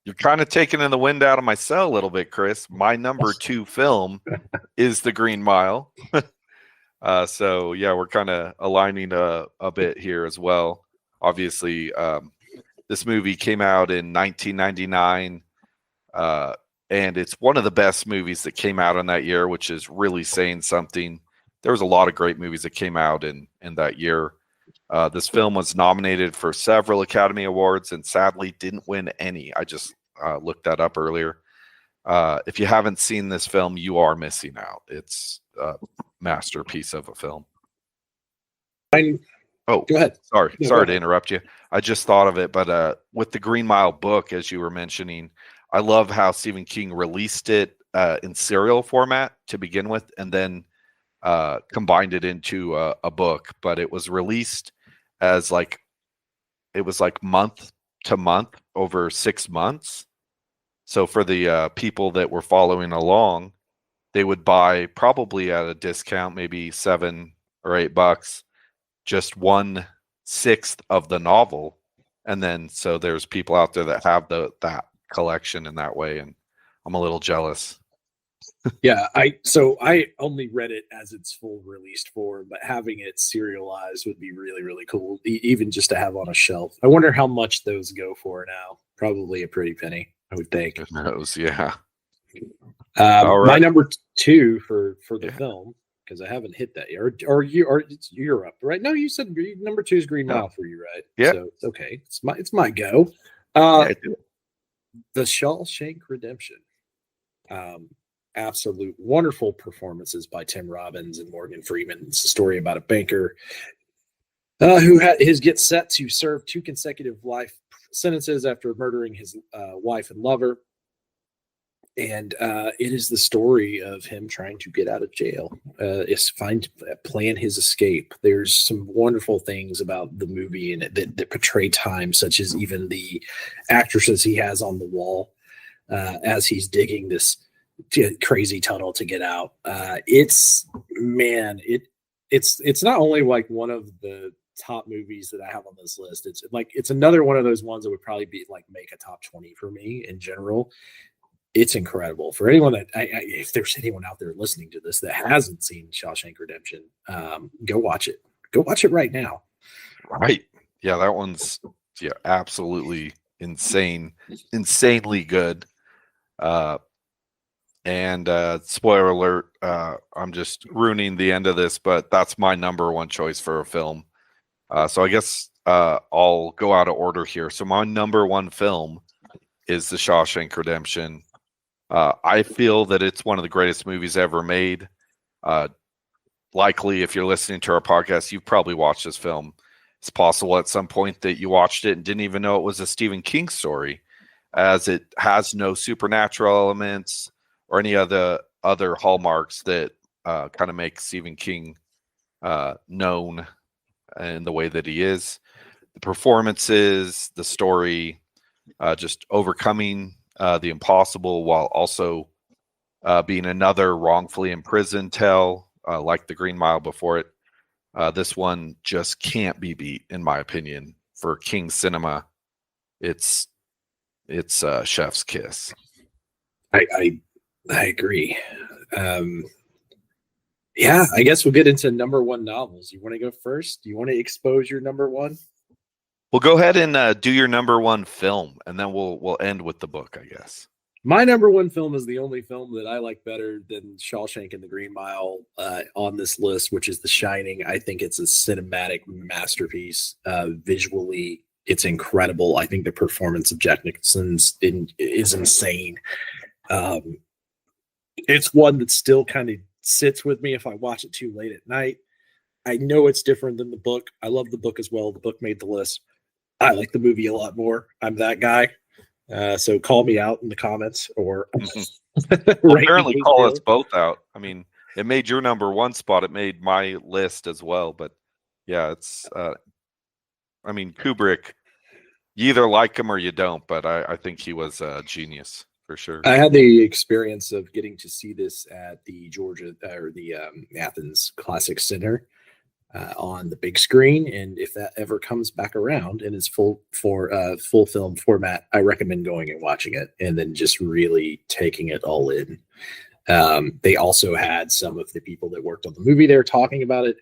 you're kind of taking in the wind out of my sail a little bit, Chris. My number 2 film is The Green Mile. So yeah, we're kind of aligning a bit here as well. Obviously, this movie came out in 1999, and it's one of the best movies that came out in that year, which is really saying something. There was a lot of great movies that came out in that year. This film was nominated for several Academy Awards and sadly didn't win any. I just looked that up earlier. If you haven't seen this film, you are missing out. It's a masterpiece of a film. Oh, Go ahead. sorry. No, go Sorry to ahead. interrupt you. I just thought of it, but with the Green Mile book, as you were mentioning, I love how Stephen King released it in serial format to begin with, and then combined it into a book. But it was released as like it was like month to month over 6 months. So for the people that were following along, they would buy probably at a discount, maybe $7 or $8, just 1/6 of the novel. And then so there's people out there that have that collection in that way, and I'm a little jealous. Yeah, I only read it as its full released form, but having it serialized would be really, really cool, even just to have on a shelf. I wonder how much those go for now. Probably a pretty penny, I would think. Who knows? Yeah. All My right. number two for the Yeah. film, because I haven't hit that yet, or you're up, right? No, you said number two is Green No. Mile for you, right? Yeah. So it's okay. It's my go. Yeah, I do. The Shawshank Redemption. Absolute wonderful performances by Tim Robbins and Morgan Freeman. It's a story about a banker who gets set to serve 2 consecutive life sentences after murdering his wife and lover. And it is the story of him trying to get out of jail, plan his escape. There's some wonderful things about the movie and that portray time, such as even the actresses he has on the wall as he's digging this crazy tunnel to get out. It's not only like one of the top movies that I have on this list. It's another one of those ones that would probably be like make a top 20 for me in general. It's incredible for anyone that if there's anyone out there listening to this that hasn't seen Shawshank Redemption, go watch it. Go watch it right now. Right. Yeah, that one's absolutely insanely good. And spoiler alert, I'm just ruining the end of this, but that's my number one choice for a film. So I guess I'll go out of order here. So my number one film is The Shawshank Redemption. I feel that it's one of the greatest movies ever made. Likely, if you're listening to our podcast, you've probably watched this film. It's possible at some point that you watched it and didn't even know it was a Stephen King story, as it has no supernatural elements or any other hallmarks that kind of make Stephen King known in the way that he is. The performances, the story, just overcoming the impossible while also being another wrongfully imprisoned tale like the Green Mile before it. This one just can't be beat, in my opinion. For King cinema, it's chef's kiss. I agree. Yeah, I guess we'll get into number one novels. You want to go first? Do you want to expose your number one? Well, go ahead and do your number one film, and then we'll end with the book, I guess. My number one film is the only film that I like better than Shawshank and the Green Mile on this list, which is The Shining. I think it's a cinematic masterpiece. Visually, it's incredible. I think the performance of Jack Nicholson is insane. It's one that still kind of sits with me if I watch it too late at night. I know it's different than the book. I love the book as well. The book made the list. I like the movie a lot more. I'm that guy. So call me out in the comments or well, apparently call us both out. I mean, it made your number one spot. It made my list as well. But yeah, it's I mean, Kubrick, you either like him or you don't, but I think he was a genius for sure. I had the experience of getting to see this at the Athens Classic Center on the big screen, and if that ever comes back around in its full film format, I recommend going and watching it and then just really taking it all in. They also had some of the people that worked on the movie there talking about it.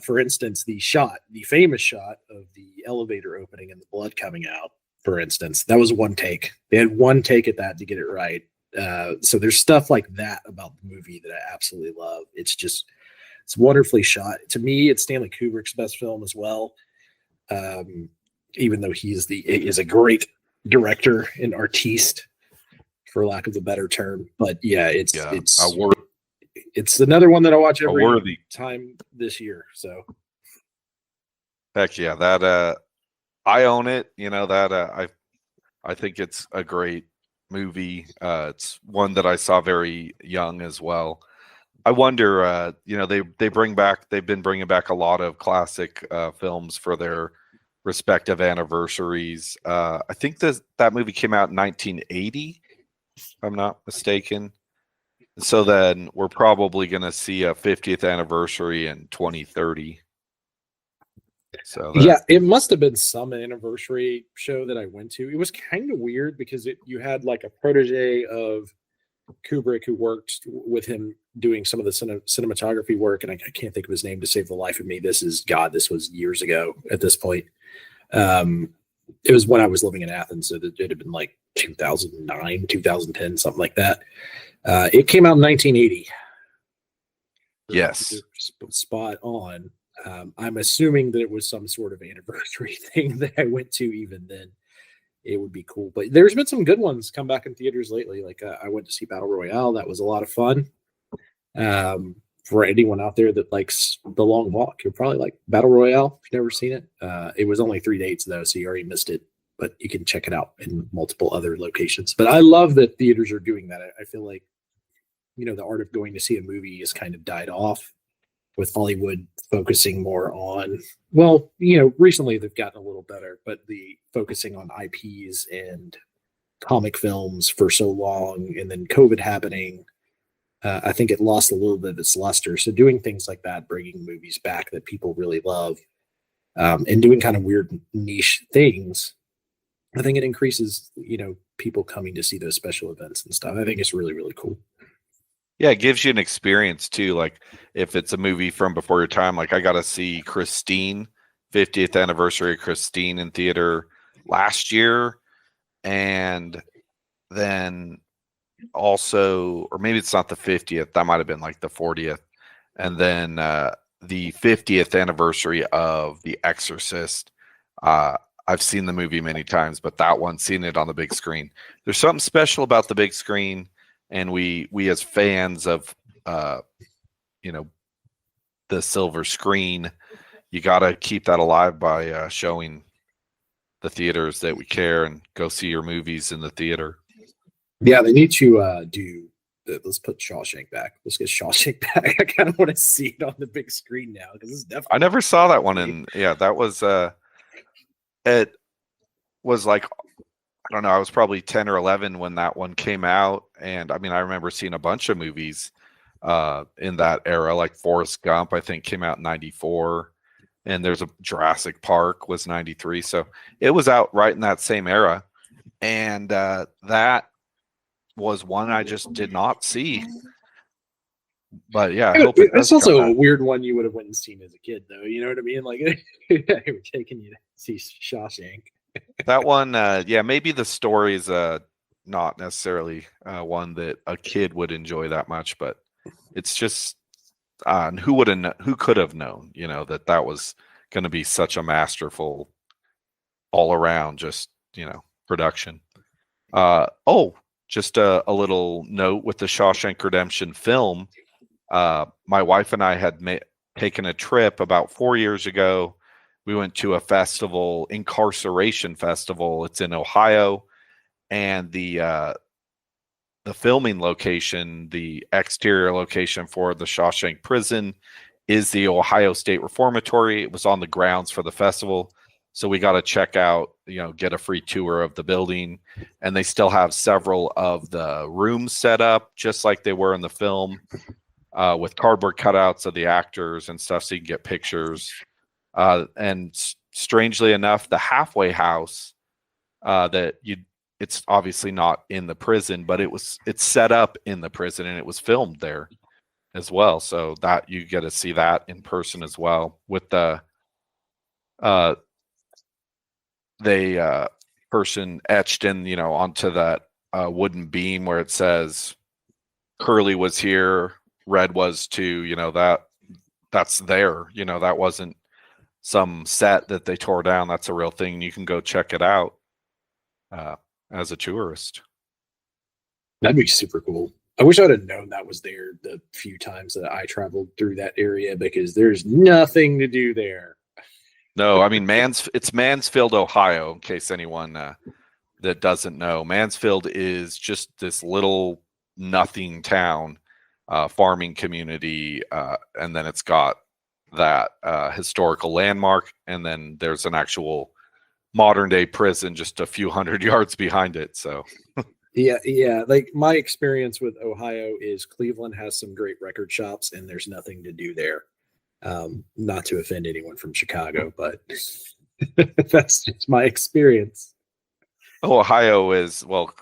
For instance, the famous shot of the elevator opening and the blood coming out, for instance, that was one take. They had one take at that to get it right. So there's stuff like that about the movie that I absolutely love. It's wonderfully shot. To me, it's Stanley Kubrick's best film as well. Even though he is a great director and artiste, for lack of a better term. But yeah, it's another one that I watch every time this year. So Heck yeah, that I own it. You know that I think it's a great movie. It's one that I saw very young as well. I wonder, they've been bringing back a lot of classic films for their respective anniversaries. I think that movie came out in 1980, if I'm not mistaken. So then we're probably going to see a 50th anniversary in 2030. So Yeah, it must have been some anniversary show that I went to. It was kind of weird because you had like a protege of Kubrick who worked with him doing some of the cinematography work, and I can't think of his name to save the life of me. This was years ago at this point. It was when I was living in Athens, so it had been like 2009, 2010, something like that. It came out in 1980. yes. Spot on. I'm assuming that it was some sort of anniversary thing that I went to even then. It would be cool. But there's been some good ones come back in theaters lately. Like I went to see Battle Royale. That was a lot of fun. For anyone out there that likes the long walk, you'll probably like Battle Royale if you've never seen it. It was only 3 dates though, so you already missed it. But you can check it out in multiple other locations. But I love that theaters are doing that. I feel like, the art of going to see a movie has kind of died off with Hollywood focusing more on, recently they've gotten a little better, but the focusing on IPs and comic films for so long, and then COVID happening, I think it lost a little bit of its luster. So doing things like that, bringing movies back that people really love, and doing kind of weird niche things, I think it increases, people coming to see those special events and stuff. I think it's really, really cool. Yeah, it gives you an experience too. Like if it's a movie from before your time, like I got to see Christine, 50th anniversary of Christine in theater last year. And then also, or maybe it's not the 50th, that might have been like the 40th. And then the 50th anniversary of The Exorcist. I've seen the movie many times, but that one, seen it on the big screen. There's something special about the big screen. And we as fans of the silver screen, you got to keep that alive by showing the theaters that we care and go see your movies in the theater. Yeah, they need to do. Let's put Shawshank back. Let's get Shawshank back. I kind of want to see it on the big screen now because it's definitely. I never saw that one, and yeah, that was it was like, I don't know, I was probably 10 or 11 when that one came out. And I mean, I remember seeing a bunch of movies in that era, like Forrest Gump, I think came out in 94. And there's a Jurassic Park was 93. So it was out right in that same era. And that was one I just did not see. But yeah, I hope it's also a weird one you would have went and seen as a kid, though. You know what I mean? Like, they were taking you to see Shawshank. That one, yeah, maybe the story is not necessarily one that a kid would enjoy that much, but it's just who could have known, that was going to be such a masterful all around just production. Just a little note with the Shawshank Redemption film. My wife and I had taken a trip about 4 years ago. We went to a festival, Incarceration Festival. It's in Ohio, and the filming location, the exterior location for the Shawshank Prison, is the Ohio State Reformatory. It was on the grounds for the festival, so we got to check out, get a free tour of the building, and they still have several of the rooms set up just like they were in the film, with cardboard cutouts of the actors and stuff, so you can get pictures. And strangely enough, the halfway house it's obviously not in the prison, but it's set up in the prison and it was filmed there as well. So that you get to see that in person as well with the person etched in, onto that wooden beam where it says Curly was here, Red was too, that's there, that wasn't some set that they tore down. That's a real thing. You can go check it out as a tourist. That'd be super cool. I wish I would have known that was there the few times that I traveled through that area, because there's nothing to do there. No, I mean it's Mansfield, Ohio. In case anyone that doesn't know, Mansfield is just this little nothing town, farming community, and then it's got that historical landmark, and then there's an actual modern day prison just a few hundred yards behind it. So Yeah. Like my experience with Ohio is Cleveland has some great record shops, and there's nothing to do there. Not to offend anyone from Chicago, but that's just my experience. Ohio is, well,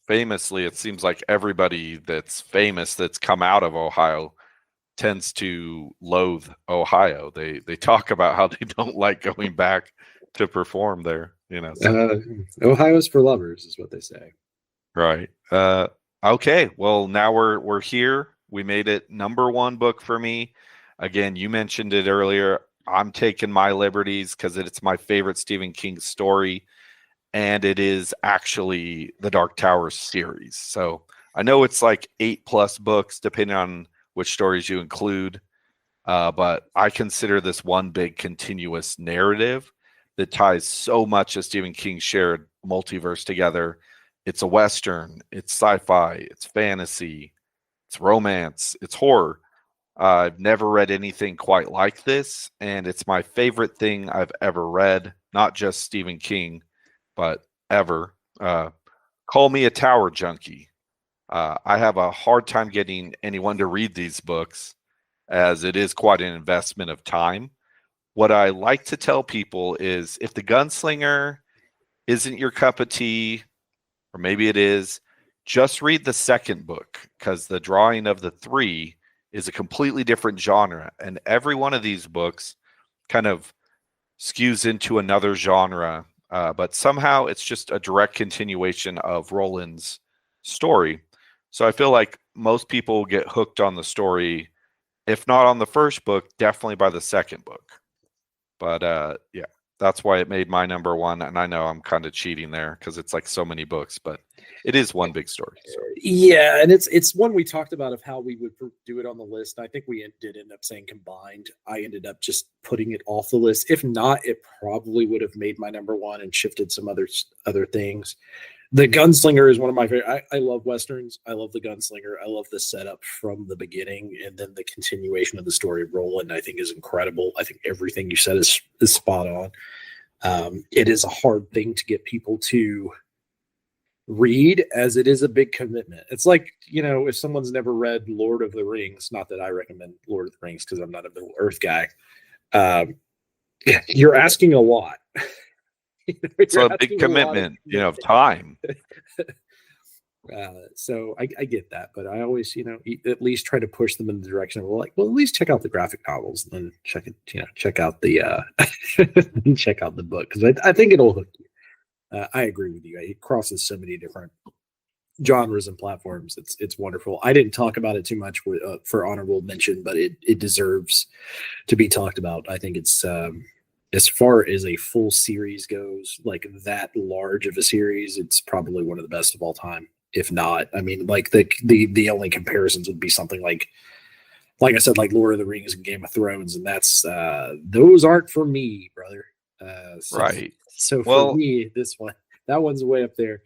famously, it seems like everybody that's famous that's come out of Ohio tends to loathe Ohio. They talk about how they don't like going back to perform there, you know. So. Ohio's for lovers is what they say. Right. Okay. Well, now we're here. We made it number one book for me. Again, you mentioned it earlier. I'm taking my liberties because it's my favorite Stephen King story, and it is actually the Dark Tower series. So I know it's like 8+ books, depending on which stories you include. But I consider this one big continuous narrative that ties so much of Stephen King's shared multiverse together. It's a Western, it's sci-fi, it's fantasy, it's romance, it's horror. I've never read anything quite like this, and it's my favorite thing I've ever read, not just Stephen King, but ever. Call me a tower junkie. I have a hard time getting anyone to read these books, as it is quite an investment of time. What I like to tell people is if the gunslinger isn't your cup of tea, or maybe it is, just read the second book, because the drawing of the three is a completely different genre. And every one of these books kind of skews into another genre, but somehow it's just a direct continuation of Roland's story. So I feel like most people get hooked on the story, if not on the first book, definitely by the second book. But yeah, that's why it made my number one. And I know I'm kind of cheating there because it's like so many books, but it is one big story. So. Yeah, and it's one we talked about of how we would do it on the list. I think we did end up saying combined. I ended up just putting it off the list. If not, it probably would have made my number one and shifted some other things. The Gunslinger is one of my favorite. I love Westerns. I love the Gunslinger. I love the setup from the beginning, and then the continuation of the story of Roland, I think, is incredible. I think everything you said is spot on. It is a hard thing to get people to read, as it is a big commitment. It's like, if someone's never read Lord of the Rings, not that I recommend Lord of the Rings because I'm not a Middle Earth guy, you're asking a lot. It's a big commitment, of time. So I get that, but I always, at least try to push them in the direction of at least check out the graphic novels and then check out the check out the book, because I think it'll hook you. I agree with you. It crosses so many different genres and platforms. It's wonderful. I didn't talk about it too much for honorable mention, but it deserves to be talked about. I think it's as far as a full series goes, like that large of a series, it's probably one of the best of all time. If not, I mean, like the only comparisons would be something like I said, like Lord of the Rings and Game of Thrones, and that's those aren't for me, brother. Right. So for me, that one's way up there.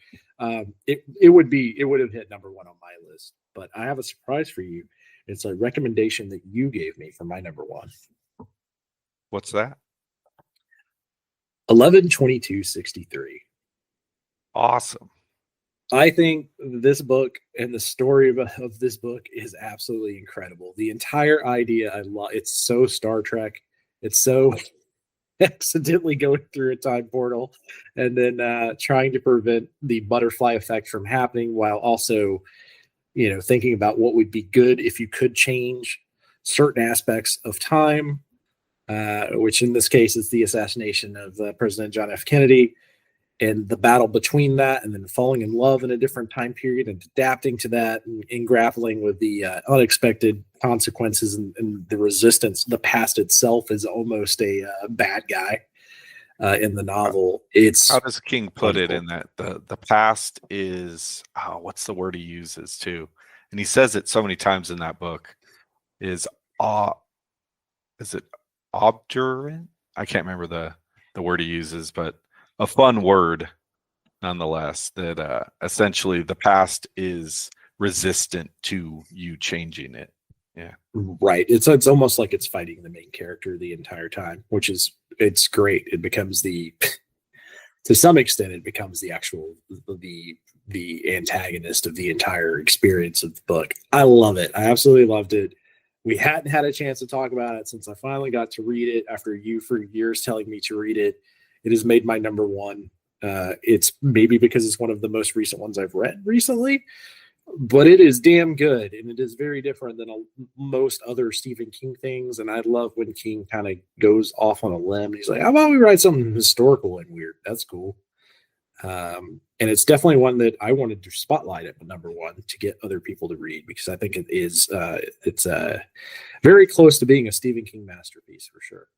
It would have hit number one on my list, but I have a surprise for you. It's a recommendation that you gave me for my number one. What's that? 11/22/63. Awesome. I think this book and the story of this book is absolutely incredible. The entire idea, I love. It's so Star Trek. It's so accidentally going through a time portal and then trying to prevent the butterfly effect from happening, while also, thinking about what would be good if you could change certain aspects of time, which in this case is the assassination of President John F. Kennedy, and the battle between that, and then falling in love in a different time period and adapting to that, and grappling with the unexpected consequences and the resistance. The past itself is almost a bad guy in the novel. It's how does King put wonderful. It in that the past is what's the word he uses too, and he says it so many times in that book, is it obdurate? I can't remember the word he uses, but a fun word nonetheless, that essentially the past is resistant to you changing it. Yeah. Right. It's almost like it's fighting the main character the entire time, which is it's great. It becomes the to some extent it becomes the actual the antagonist of the entire experience of the book. I love it. I absolutely loved it. We hadn't had a chance to talk about it since I finally got to read it after you for years telling me to read it. It has made my number one. It's maybe because it's one of the most recent ones I've read recently, but it is damn good, and it is very different than most other Stephen King things. And I love when King kind of goes off on a limb. He's like, "How about we write something historical and weird?" That's cool. And it's definitely one that I wanted to spotlight at number one to get other people to read, because I think it is it's very close to being a Stephen King masterpiece for sure.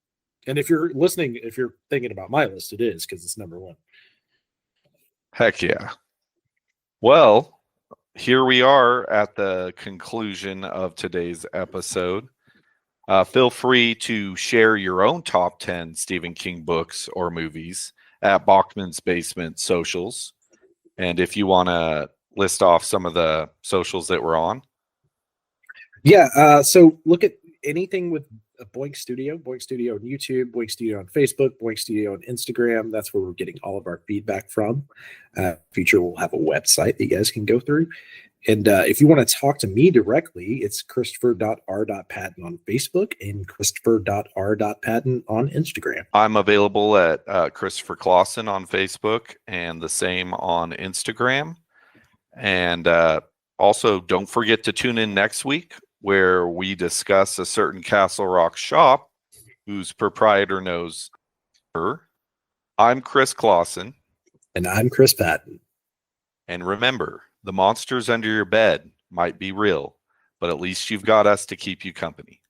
And if you're listening, if you're thinking about my list, it is, because it's number one. Heck yeah. Well, here we are at the conclusion of today's episode. Feel free to share your own top 10 Stephen King books or movies at Bachman's Basement socials. And if you want to list off some of the socials that we're on. Yeah. So look at anything with a Boink Studio on YouTube, Boink Studio on Facebook, Boink Studio on Instagram. That's where we're getting all of our feedback from. Future, we'll have a website that you guys can go through. And if you want to talk to me directly, it's Christopher.R.Patton on Facebook and Christopher.R.Patton on Instagram. I'm available at Christopher Clawson on Facebook and the same on Instagram. And also, don't forget to tune in next week, where we discuss a certain Castle Rock shop whose proprietor knows her. I'm Chris Clawson. And I'm Chris Patton. And remember, the monsters under your bed might be real, but at least you've got us to keep you company.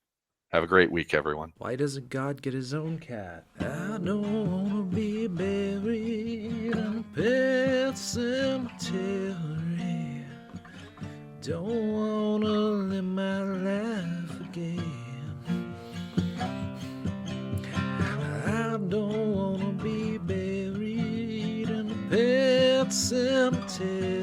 Have a great week, everyone. Why doesn't God get his own cat? I don't want to be buried in a pet cemetery. Don't want to live my life again. I don't want to be buried in a pet cemetery.